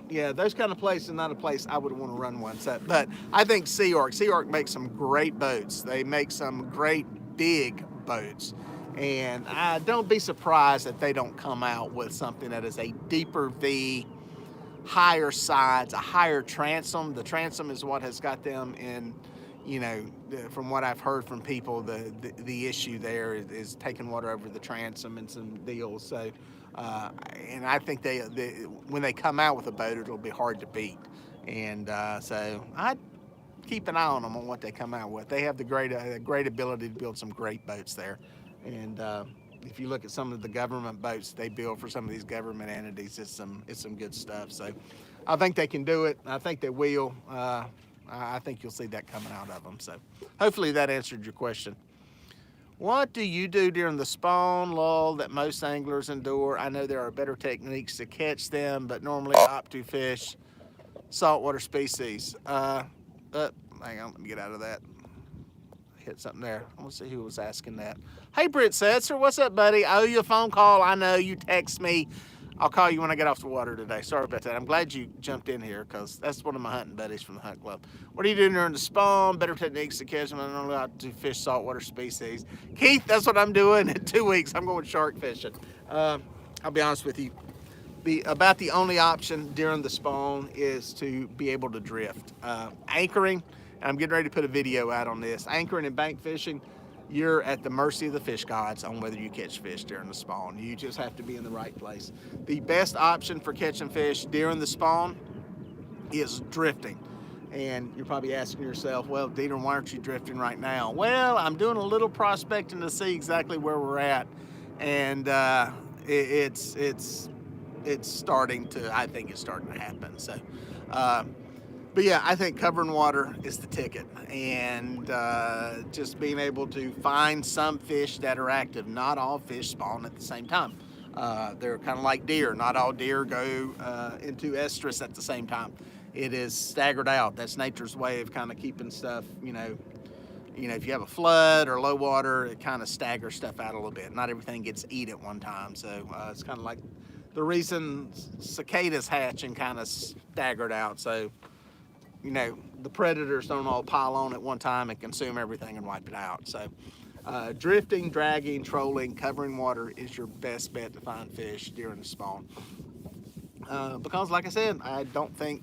yeah, those kind of places, not a place I would want to run one. So, but I think Sea Org makes some great boats. They make some great big boats. And don't be surprised if they don't come out with something that is a deeper V, higher sides, a higher transom. The transom is what has got them in, from what I've heard from people, the issue there is taking water over the transom and some deals. So, and I think when they come out with a boat, it'll be hard to beat. And so I'd keep an eye on them on what they come out with. They have the great ability to build some great boats there. And if you look at some of the government boats they build for some of these government entities, it's some good stuff. So I think they can do it. I think they will. I think you'll see that coming out of them. So hopefully that answered your question. What do you do during the spawn lull that most anglers endure? I know there are better techniques to catch them, but normally opt to fish saltwater species. Hang on, let me get out of that. Hit something there. I want to see who was asking that. Hey, Britt Setzer, what's up, buddy? I owe you a phone call. I know you text me. I'll call you when I get off the water today. Sorry about that. I'm glad you jumped in here, because that's one of my hunting buddies from the hunt club. What are you doing during the spawn? Better techniques to catch them. I don't know how to fish saltwater species. Keith, that's what I'm doing in 2 weeks. I'm going shark fishing. I'll be honest with you. About the only option during the spawn is to be able to drift. Anchoring, and I'm getting ready to put a video out on this. Anchoring and bank fishing, you're at the mercy of the fish gods on whether you catch fish during the spawn. You just have to be in the right place. The best option for catching fish during the spawn is drifting. And you're probably asking yourself, well, Dieter, why aren't you drifting right now? Well, I'm doing a little prospecting to see exactly where we're at. And it's starting to, I think it's starting to happen. So, but yeah, I think covering water is the ticket, and just being able to find some fish that are active. Not all fish spawn at the same time. They're kind of like deer. Not all deer go into estrus at the same time. It is staggered out. That's nature's way of kind of keeping stuff, if you have a flood or low water, it kind of staggers stuff out a little bit. Not everything gets eat at one time. So it's kind of like the reason cicadas hatch and kind of staggered out. So, the predators don't all pile on at one time and consume everything and wipe it out. So drifting, dragging, trolling, covering water is your best bet to find fish during the spawn. Because like I said, I don't think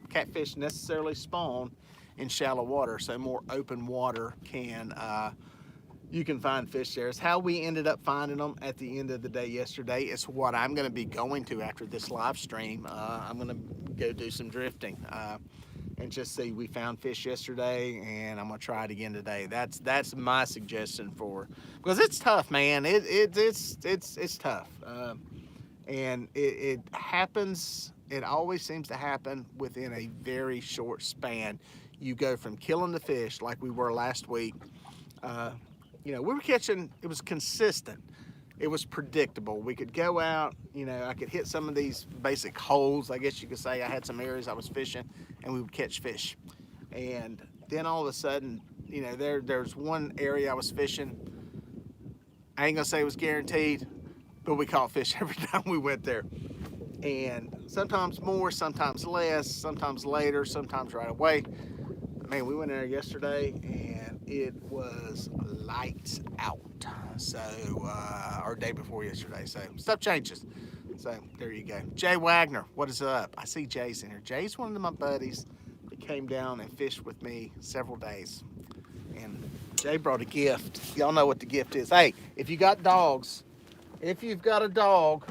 catfish necessarily spawn in shallow water. So more open water you can find fish there. It's how we ended up finding them at the end of the day yesterday. It's what I'm going to be going to after this live stream. I'm going to go do some drifting and just see. We found fish yesterday, and I'm going to try it again today. That's my suggestion because it's tough, man. It's tough, and it happens. It always seems to happen within a very short span. You go from killing the fish like we were last week. You know, we were catching, it was consistent. It was predictable. We could go out, you know, I could hit some of these basic holes, I guess you could say. I had some areas I was fishing and we would catch fish. And then all of a sudden, you know, there's one area I was fishing. I ain't gonna say it was guaranteed, but we caught fish every time we went there. And sometimes more, sometimes less, sometimes later, sometimes right away. But man, we went there yesterday and it was lights out. So, or day before yesterday. So stuff changes. So there you go. Jay Wagner, what is up? I see Jay's in here. Jay's one of my buddies that came down and fished with me several days. And Jay brought a gift. Y'all know what the gift is. Hey, if you got dogs, if you've got a dog,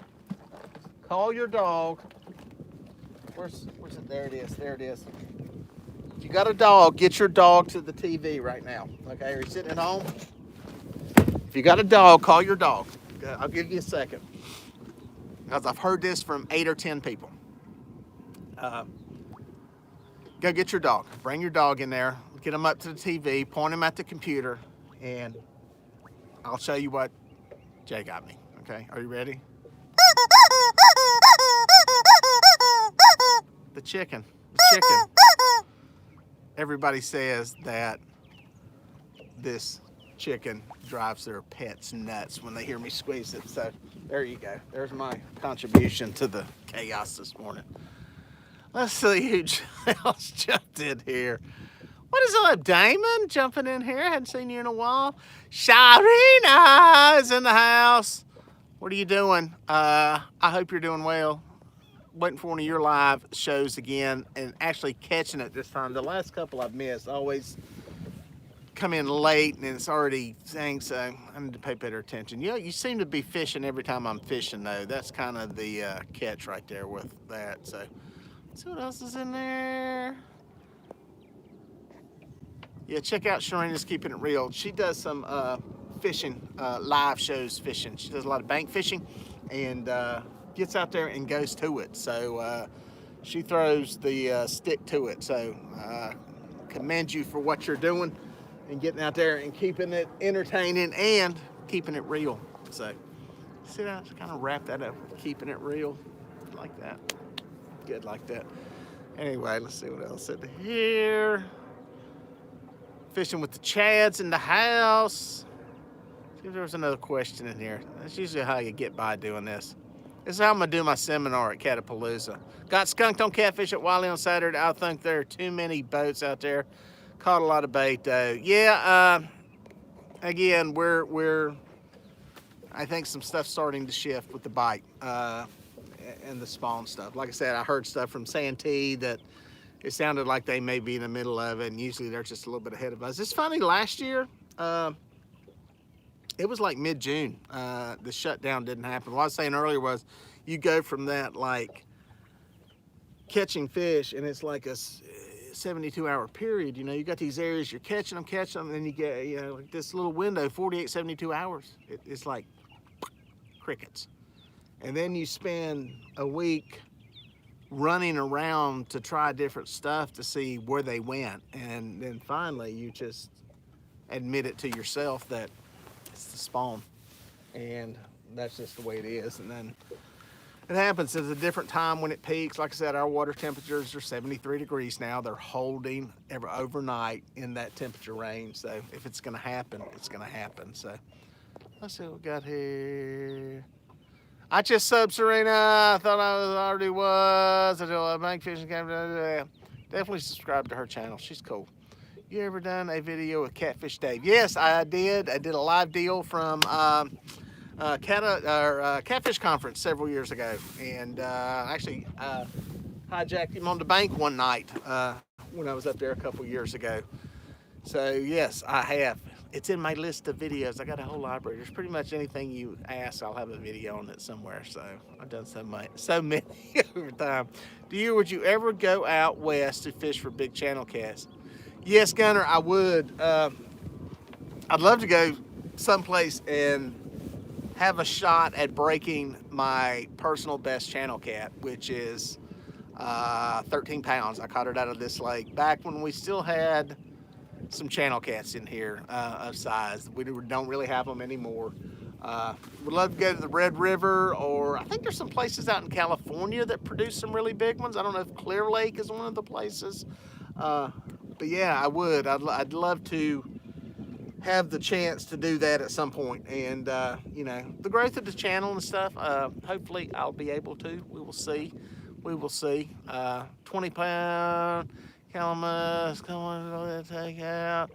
call your dog. Where's it? There it is. There it is. If you got a dog, get your dog to the TV right now. Okay, are you sitting at home? If you got a dog, call your dog. I'll give you a second. Because I've heard this from 8 or 10 people. Go get your dog. Bring your dog in there. Get him up to the TV. Point him at the computer. And I'll show you what Jay got me. Okay, are you ready? The chicken. The chicken. Everybody says that this chicken drives their pets nuts when they hear me squeeze it. So there you go. There's my contribution to the chaos this morning. Let's see who else jumped in here. What is up, Damon? Jumping in here. Hadn't seen you in a while. Sharina is in the house. What are you doing? I hope you're doing well. Waiting for one of your live shows again and actually catching it this time. The last couple I've missed always come in late and it's already saying, so I need to pay better attention. You know, you seem to be fishing every time I'm fishing though. That's kind of the catch right there with that. So let's see what else is in there. Yeah, check out Sharina's Keeping It Real. She does some fishing, live shows fishing. She does a lot of bank fishing and gets out there and goes to it. So she throws the stick to it. So commend you for what you're doing and getting out there and keeping it entertaining and keeping it real. So see how I kind of wrap that up with keeping it real like that. Good like that. Anyway, let's see what else in here. Fishing with the Chads in the house. See if there was another question in here. That's usually how you get by doing this. This is how I'm gonna do my seminar at Catapalooza. Got skunked on catfish at Wylie on Saturday. I think there are too many boats out there. Caught a lot of bait though. Yeah, again, we're I think some stuff's starting to shift with the bite and the spawn stuff. Like I said, I heard stuff from Santee that it sounded like they may be in the middle of it, and usually they're just a little bit ahead of us. It's funny, last year, it was like mid-June. The shutdown didn't happen. What I was saying earlier was you go from that, like, catching fish, and it's like a 72-hour period. You know, you got these areas, you're catching them, and then you get, you know, like this little window, 48, 72 hours. It's like crickets. And then you spend a week running around to try different stuff to see where they went, and then finally you just admit it to yourself that it's the spawn, and that's just the way it is. And then it happens at a different time when it peaks. Like I said, our water temperatures are 73 degrees now. They're holding overnight in that temperature range. So if it's going to happen, it's going to happen. So let's see what we got here. I just subbed Serena. I thought I already was until a bank fishing came. Definitely subscribe to her channel. She's cool. You ever done a video with Catfish Dave? Yes, I did. I did a live deal from Catfish Conference several years ago, and actually hijacked him on the bank one night when I was up there a couple years ago. So yes, I have. It's in my list of videos. I got a whole library. There's pretty much anything you ask, I'll have a video on it somewhere. So I've done so many over time. Would you ever go out west to fish for big channel cats? Yes, Gunner, I would. I'd love to go someplace and have a shot at breaking my personal best channel cat, which is 13 pounds. I caught it out of this lake back when we still had some channel cats in here of size. We don't really have them anymore. Would love to go to the Red River, or I think there's some places out in California that produce some really big ones. I don't know if Clear Lake is one of the places. But yeah, I would. I'd love to have the chance to do that at some point. And, you know, the growth of the channel and stuff, hopefully I'll be able to. We will see. We will see. 20-pound calamus, come on, take out.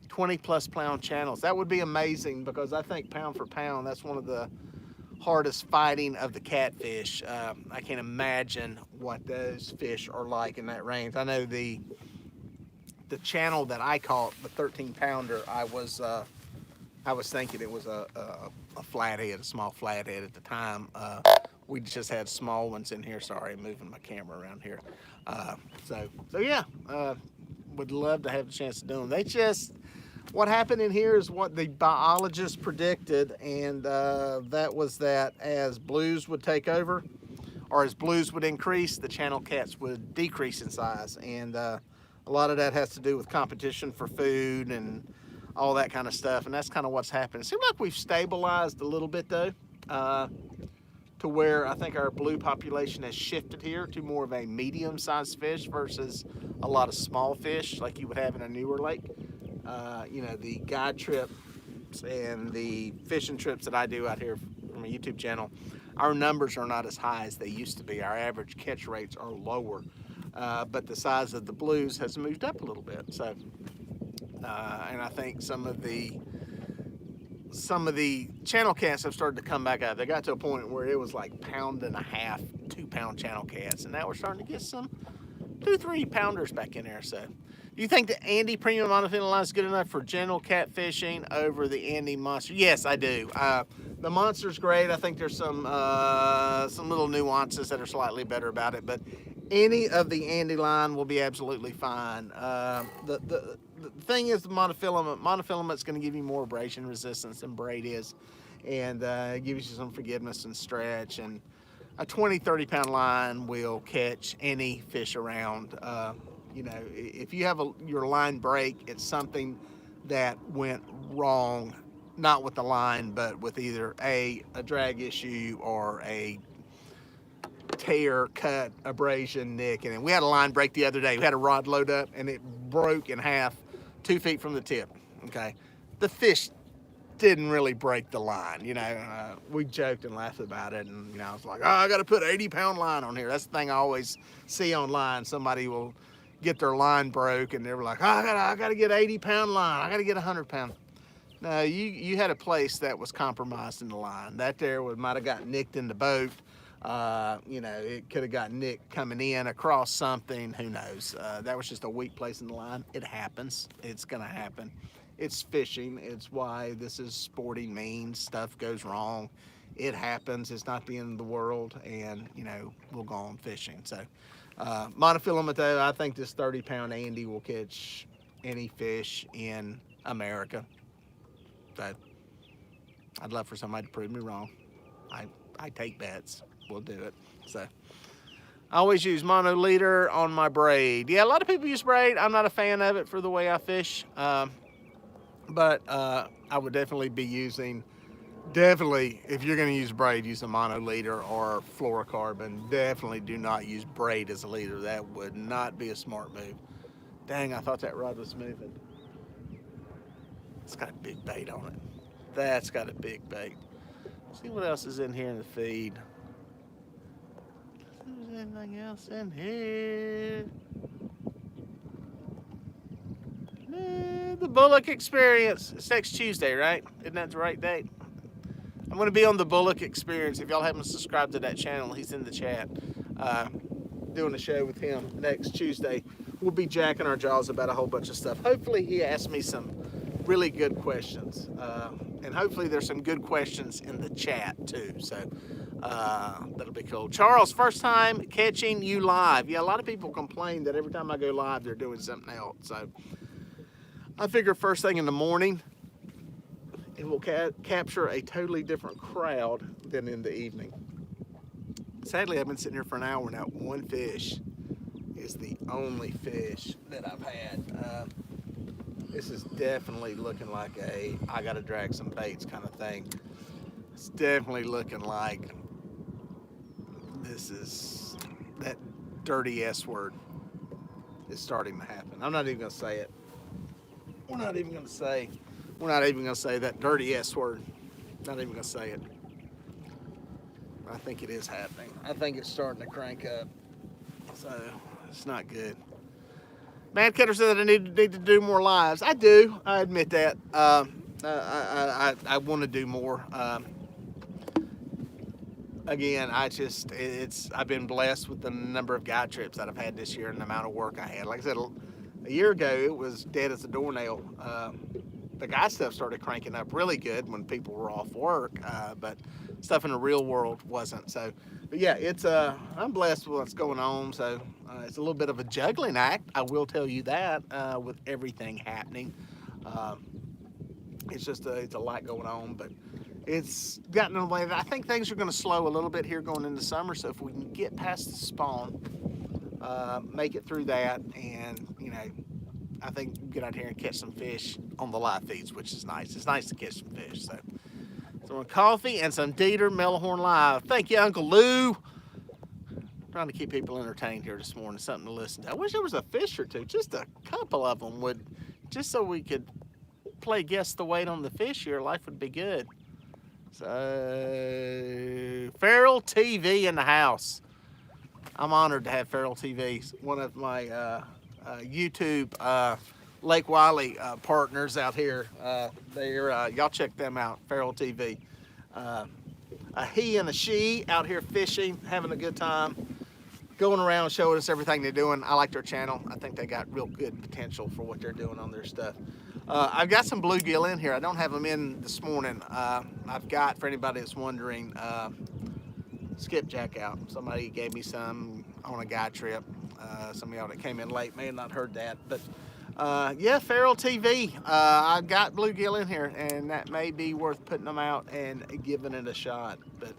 20+ pound channels. That would be amazing, because I think pound for pound, that's one of the hardest fighting of the catfish. I can't imagine what those fish are like in that range. I know the channel that I caught, the 13-pounder, I was thinking it was a flathead, a small flathead at the time. We just had small ones in here. Sorry, I'm moving my camera around here. So yeah, would love to have the chance to do them. What happened in here is what the biologists predicted, and that was that as blues would take over, or as blues would increase, the channel cats would decrease in size. And a lot of that has to do with competition for food and all that kind of stuff, and that's kind of what's happened. It seems like we've stabilized a little bit, though, to where I think our blue population has shifted here to more of a medium-sized fish versus a lot of small fish like you would have in a newer lake. You know, the guide trips and the fishing trips that I do out here from a YouTube channel, our numbers are not as high as they used to be. Our average catch rates are lower, but the size of the blues has moved up a little bit. So, and I think some of the channel cats have started to come back out. They got to a point where it was like 1.5 pound, 2 pound channel cats, and now we're starting to get some 2-3 pounders back in there. So, do you think the Andy Premium Monofilament line is good enough for general catfishing over the Andy Monster? Yes, I do. The Monster's great. I think there's some little nuances that are slightly better about it, but any of the Andy line will be absolutely fine. The thing is, the monofilament's going to give you more abrasion resistance than braid is, and it gives you some forgiveness and stretch. And a 20-30 pound line will catch any fish around. You know, if you have your line break, it's something that went wrong, not with the line, but with either a drag issue or a tear, cut, abrasion, nick. And we had a line break the other day. We had a rod load up, and it broke in half 2 feet from the tip. Okay, the fish didn't really break the line. You know, we joked and laughed about it, and you know, I was like, oh, I got to put 80-pound line on here. That's the thing I always see online. Somebody will get their line broke, and they were like, oh, I gotta get 80-pound line. I gotta get 100-pound. No, you had a place that was compromised in the line. That there might have got nicked in the boat. You know, it could have got nicked coming in across something. Who knows? That was just a weak place in the line. It happens. It's gonna happen. It's fishing. It's why this is sporting means. Stuff goes wrong. It happens. It's not the end of the world, and you know, we'll go on fishing. So. Monofilament, though, I think this 30-pound Andy will catch any fish in America. So I'd love for somebody to prove me wrong. I take bets. We'll do it. So I always use mono leader on my braid. Yeah, a lot of people use braid. I'm not a fan of it for the way I fish, but I would definitely be using. Definitely, if you're going to use braid, use a mono leader or fluorocarbon. Definitely do not use braid as a leader. That would not be a smart move. Dang, I thought that rod was moving. It's got a big bait on it. That's got a big bait. See what else is in here in the feed. Is there anything else in here? The Bullock Experience. It's next Tuesday, right? Isn't that the right date? I'm going to be on the Bullock Experience. If y'all haven't subscribed to that channel, he's in the chat. Doing a show with him next Tuesday. We'll be jacking our jaws about a whole bunch of stuff. Hopefully he asks me some really good questions. And hopefully there's some good questions in the chat too. So that'll be cool. Charles, first time catching you live. Yeah, a lot of people complain that every time I go live, they're doing something else. So I figure first thing in the morning, it will capture a totally different crowd than in the evening. Sadly, I've been sitting here for an hour now. One fish is the only fish that I've had. This is definitely looking like a I gotta drag some baits kind of thing. It's definitely looking like this is that dirty S word is starting to happen. I'm not even gonna say it. We're not even gonna say. We're not even gonna say that dirty S word. Not even gonna say it. I think it is happening. I think it's starting to crank up. So it's not good. Mad Cutter said that I need to do more lives. I do. I admit that. I want to do more. Again, I've been blessed with the number of guide trips that I've had this year and the amount of work I had. Like I said, a year ago it was dead as a doornail. The guide stuff started cranking up really good when people were off work, but stuff in the real world wasn't. So, but yeah, I'm blessed with what's going on. So it's a little bit of a juggling act. I will tell you that with everything happening. It's a lot going on, but it's gotten in the way that I think things are going to slow a little bit here going into summer. So if we can get past the spawn, make it through that, and I think we'll get out here and catch some fish on the live feeds, which is nice. It's nice to catch some fish. So some coffee and some Dieter Melhorn Live. Thank you, Uncle Lou. Trying to keep people entertained here this morning, something to listen to. I wish there was a fish or two, just a couple of them would, just so we could play guess the weight on the fish here. Life would be good. So, Feral TV in the house. I'm honored to have Feral TV, one of my YouTube Lake Wylie partners out here. Y'all check them out, Feral TV. A he and a she out here fishing, having a good time, going around showing us everything they're doing. I like their channel. I think they got real good potential for what they're doing on their stuff. I've got some bluegill in here. I don't have them in this morning. I've got, for anybody that's wondering, skipjack out. Somebody gave me some on a guide trip. Some of y'all that came in late may have not heard that, but yeah, Feral TV. I've got bluegill in here, and that may be worth putting them out and giving it a shot. But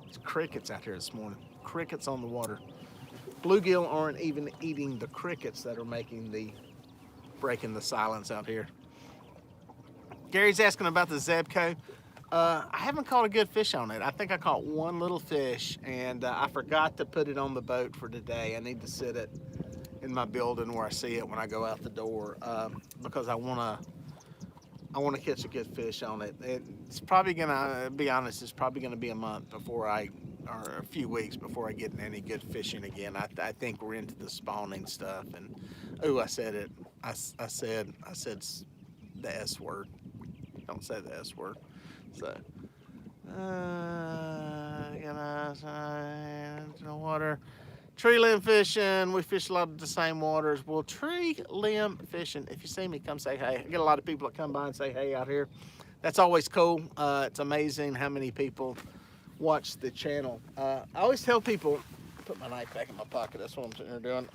it's crickets out here this morning. Crickets on the water. Bluegill aren't even eating the crickets that are breaking the silence out here. Gary's asking about the Zebco. I haven't caught a good fish on it. I think I caught one little fish, and I forgot to put it on the boat for today. I need to sit it in my building where I see it when I go out the door, because I want to catch a good fish on it. It's probably gonna be honest. It's probably gonna be a month or a few weeks before I get any good fishing again. I think we're into the spawning stuff, and I said it. I said the S word. Don't say the S word. So, the water. Tree limb fishing. We fish a lot of the same waters. Well, tree limb fishing. If you see me, come say hey. I get a lot of people that come by and say hey out here. That's always cool. It's amazing how many people watch the channel. I always tell people, put my knife back in my pocket. That's what I'm sitting here doing.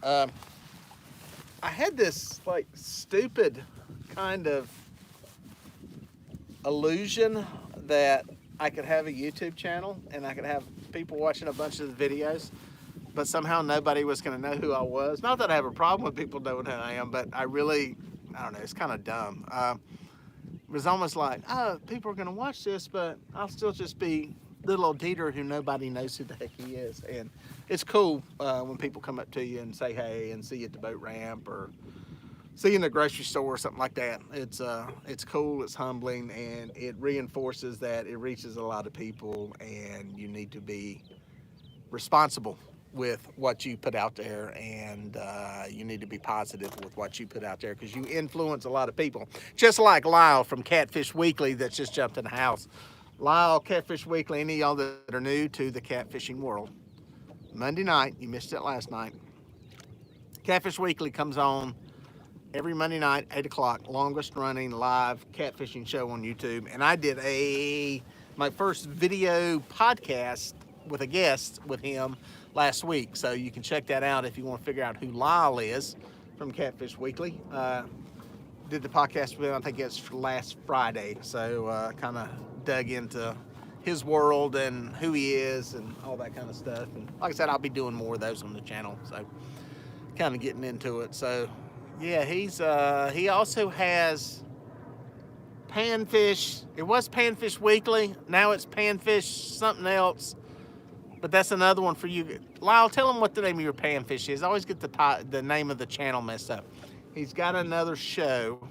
I had this like stupid kind of illusion that I could have a YouTube channel and I could have people watching a bunch of the videos, but somehow nobody was going to know who I was. Not that I have a problem with people knowing who I am, but I don't know, it's kind of dumb. It was almost like, oh, people are going to watch this, but I'll still just be little old Dieter who nobody knows who the heck he is. And it's cool when people come up to you and say hey and see you at the boat ramp or see you in the grocery store or something like that. It's cool, it's humbling, and it reinforces that it reaches a lot of people, and you need to be responsible with what you put out there, and you need to be positive with what you put out there because you influence a lot of people. Just like Lyle from Catfish Weekly that's just jumped in the house. Lyle, Catfish Weekly, any of y'all that are new to the catfishing world. Monday night, you missed it last night. Catfish Weekly comes on every Monday night, 8 o'clock, longest running live catfishing show on YouTube. And I did my first video podcast with a guest with him last week. So you can check that out if you want to figure out who Lyle is from Catfish Weekly. Did the podcast with him, I think it's last Friday. So kind of dug into his world and who he is and all that kind of stuff. And like I said, I'll be doing more of those on the channel. So kind of getting into it. So Yeah, he also has Panfish. It was Panfish Weekly. Now it's Panfish something else. But that's another one for you. Lyle, tell him what the name of your panfish is. I always get the name of the channel messed up. He's got another show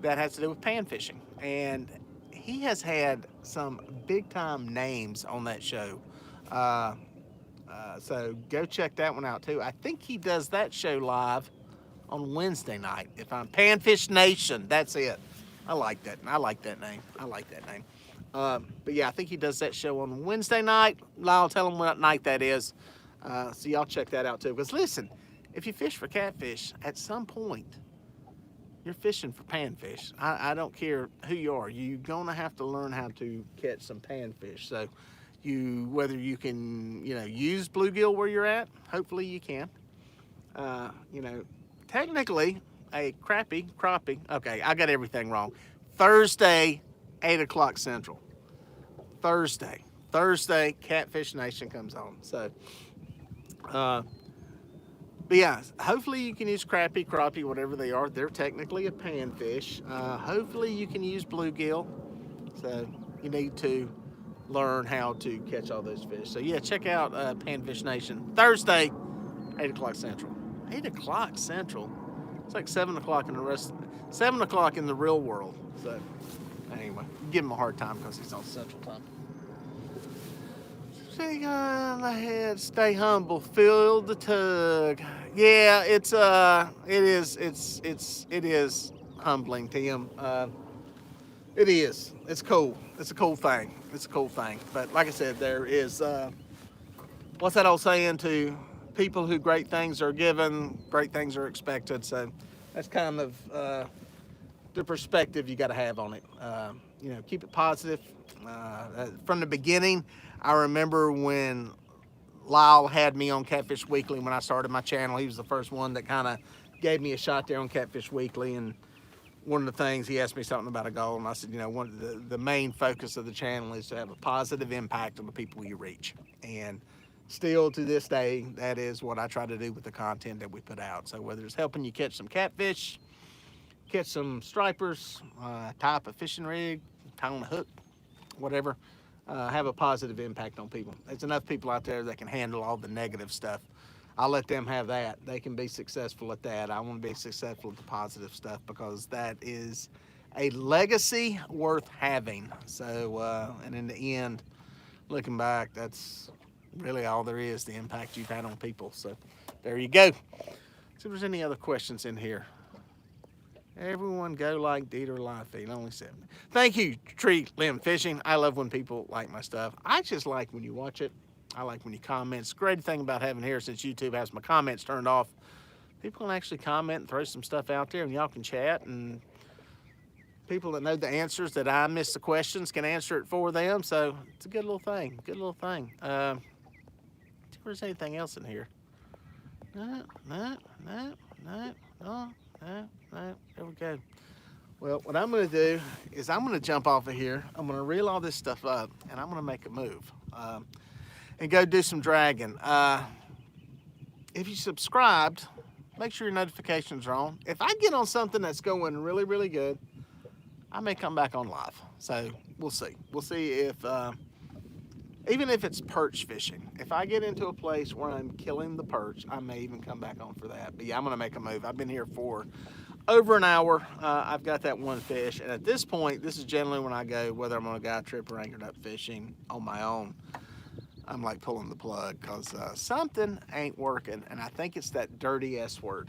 that has to do with pan fishing. And he has had some big time names on that show. Uh, so go check that one out too. I think he does that show live on Wednesday night. If I'm Panfish Nation, that's it. I like that. I like that name. I like that name. But yeah, I think he does that show on Wednesday night. I'll tell him what night that is. So y'all check that out too. Because listen, if you fish for catfish, at some point, you're fishing for panfish. I don't care who you are. You're gonna have to learn how to catch some panfish. So whether you can, use bluegill where you're at, hopefully you can. Technically, a crappie, okay, I got everything wrong. Thursday, 8 o'clock Central. Thursday, Catfish Nation comes on. So, but yeah, hopefully you can use crappie, whatever they are. They're technically a panfish. Hopefully you can use bluegill. So you need to learn how to catch all those fish. So yeah, check out Panfish Nation. Thursday, 8 o'clock Central. 8 o'clock Central. It's like 7 o'clock in 7 o'clock in the real world. So anyway, give him a hard time because he's on Central Time. Stay on ahead, stay humble, feel the tug. Yeah, it is humbling, Tim. It is. It's cool. It's a cool thing. But like I said, there is what's that old saying? To people who great things are given, great things are expected. So that's kind of the perspective you got to have on it. Keep it positive. From the beginning, I remember when Lyle had me on Catfish Weekly when I started my channel. He was the first one that kind of gave me a shot there on Catfish Weekly. And one of the things, he asked me something about a goal, and I said, one of the main focus of the channel is to have a positive impact on the people you reach. And still to this day, that is what I try to do with the content that we put out. So whether it's helping you catch some catfish, catch some stripers, tie up a fishing rig, tie on a hook, whatever, have a positive impact on people. There's enough people out there that can handle all the negative stuff. I'll let them have that. They can be successful at that. I want to be successful at the positive stuff because that is a legacy worth having. So, and in the end, looking back, that's really all there is, the impact you've had on people. So there you go. See if there's any other questions in here. Everyone go like Dieter Live Feed, only 7. Thank you, Tree Limb Fishing. I love when people like my stuff. I just like when you watch it. I like when you comment. It's a great thing about having here, since YouTube has my comments turned off. People can actually comment and throw some stuff out there, and y'all can chat. And people that know the answers that I miss the questions can answer it for them. So it's a good little thing. See if there's anything else in here. No. There we go. Well, what I'm going to do is I'm going to jump off of here. I'm going to reel all this stuff up, and I'm going to make a move and go do some dragging. If you subscribed, make sure your notifications are on. If I get on something that's going really, really good, I may come back on live. So we'll see. We'll see if, even if it's perch fishing, if I get into a place where I'm killing the perch, I may even come back on for that. But yeah, I'm going to make a move. I've been here for over an hour. I've got that one fish. And at this point, this is generally when I go, whether I'm on a guide trip or anchored up fishing on my own, I'm like pulling the plug because something ain't working. And I think it's that dirty S word.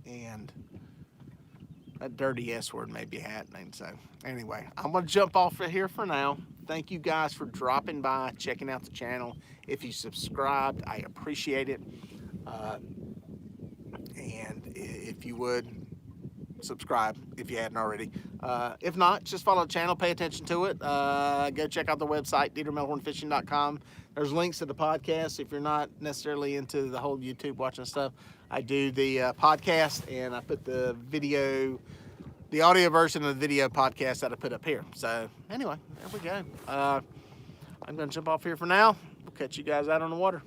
And that dirty S word may be happening. So anyway, I'm going to jump off of here for now. Thank you guys for dropping by, checking out the channel. If you subscribed, I appreciate it. And if you would, subscribe if you hadn't already. If not, just follow the channel, pay attention to it. Go check out the website, DieterMelhornFishing.com. There's links to the podcast. If you're not necessarily into the whole YouTube watching stuff, I do the podcast, and I put the audio version of the video podcast that I put up here. So anyway, there we go. I'm going to jump off here for now. We'll catch you guys out on the water.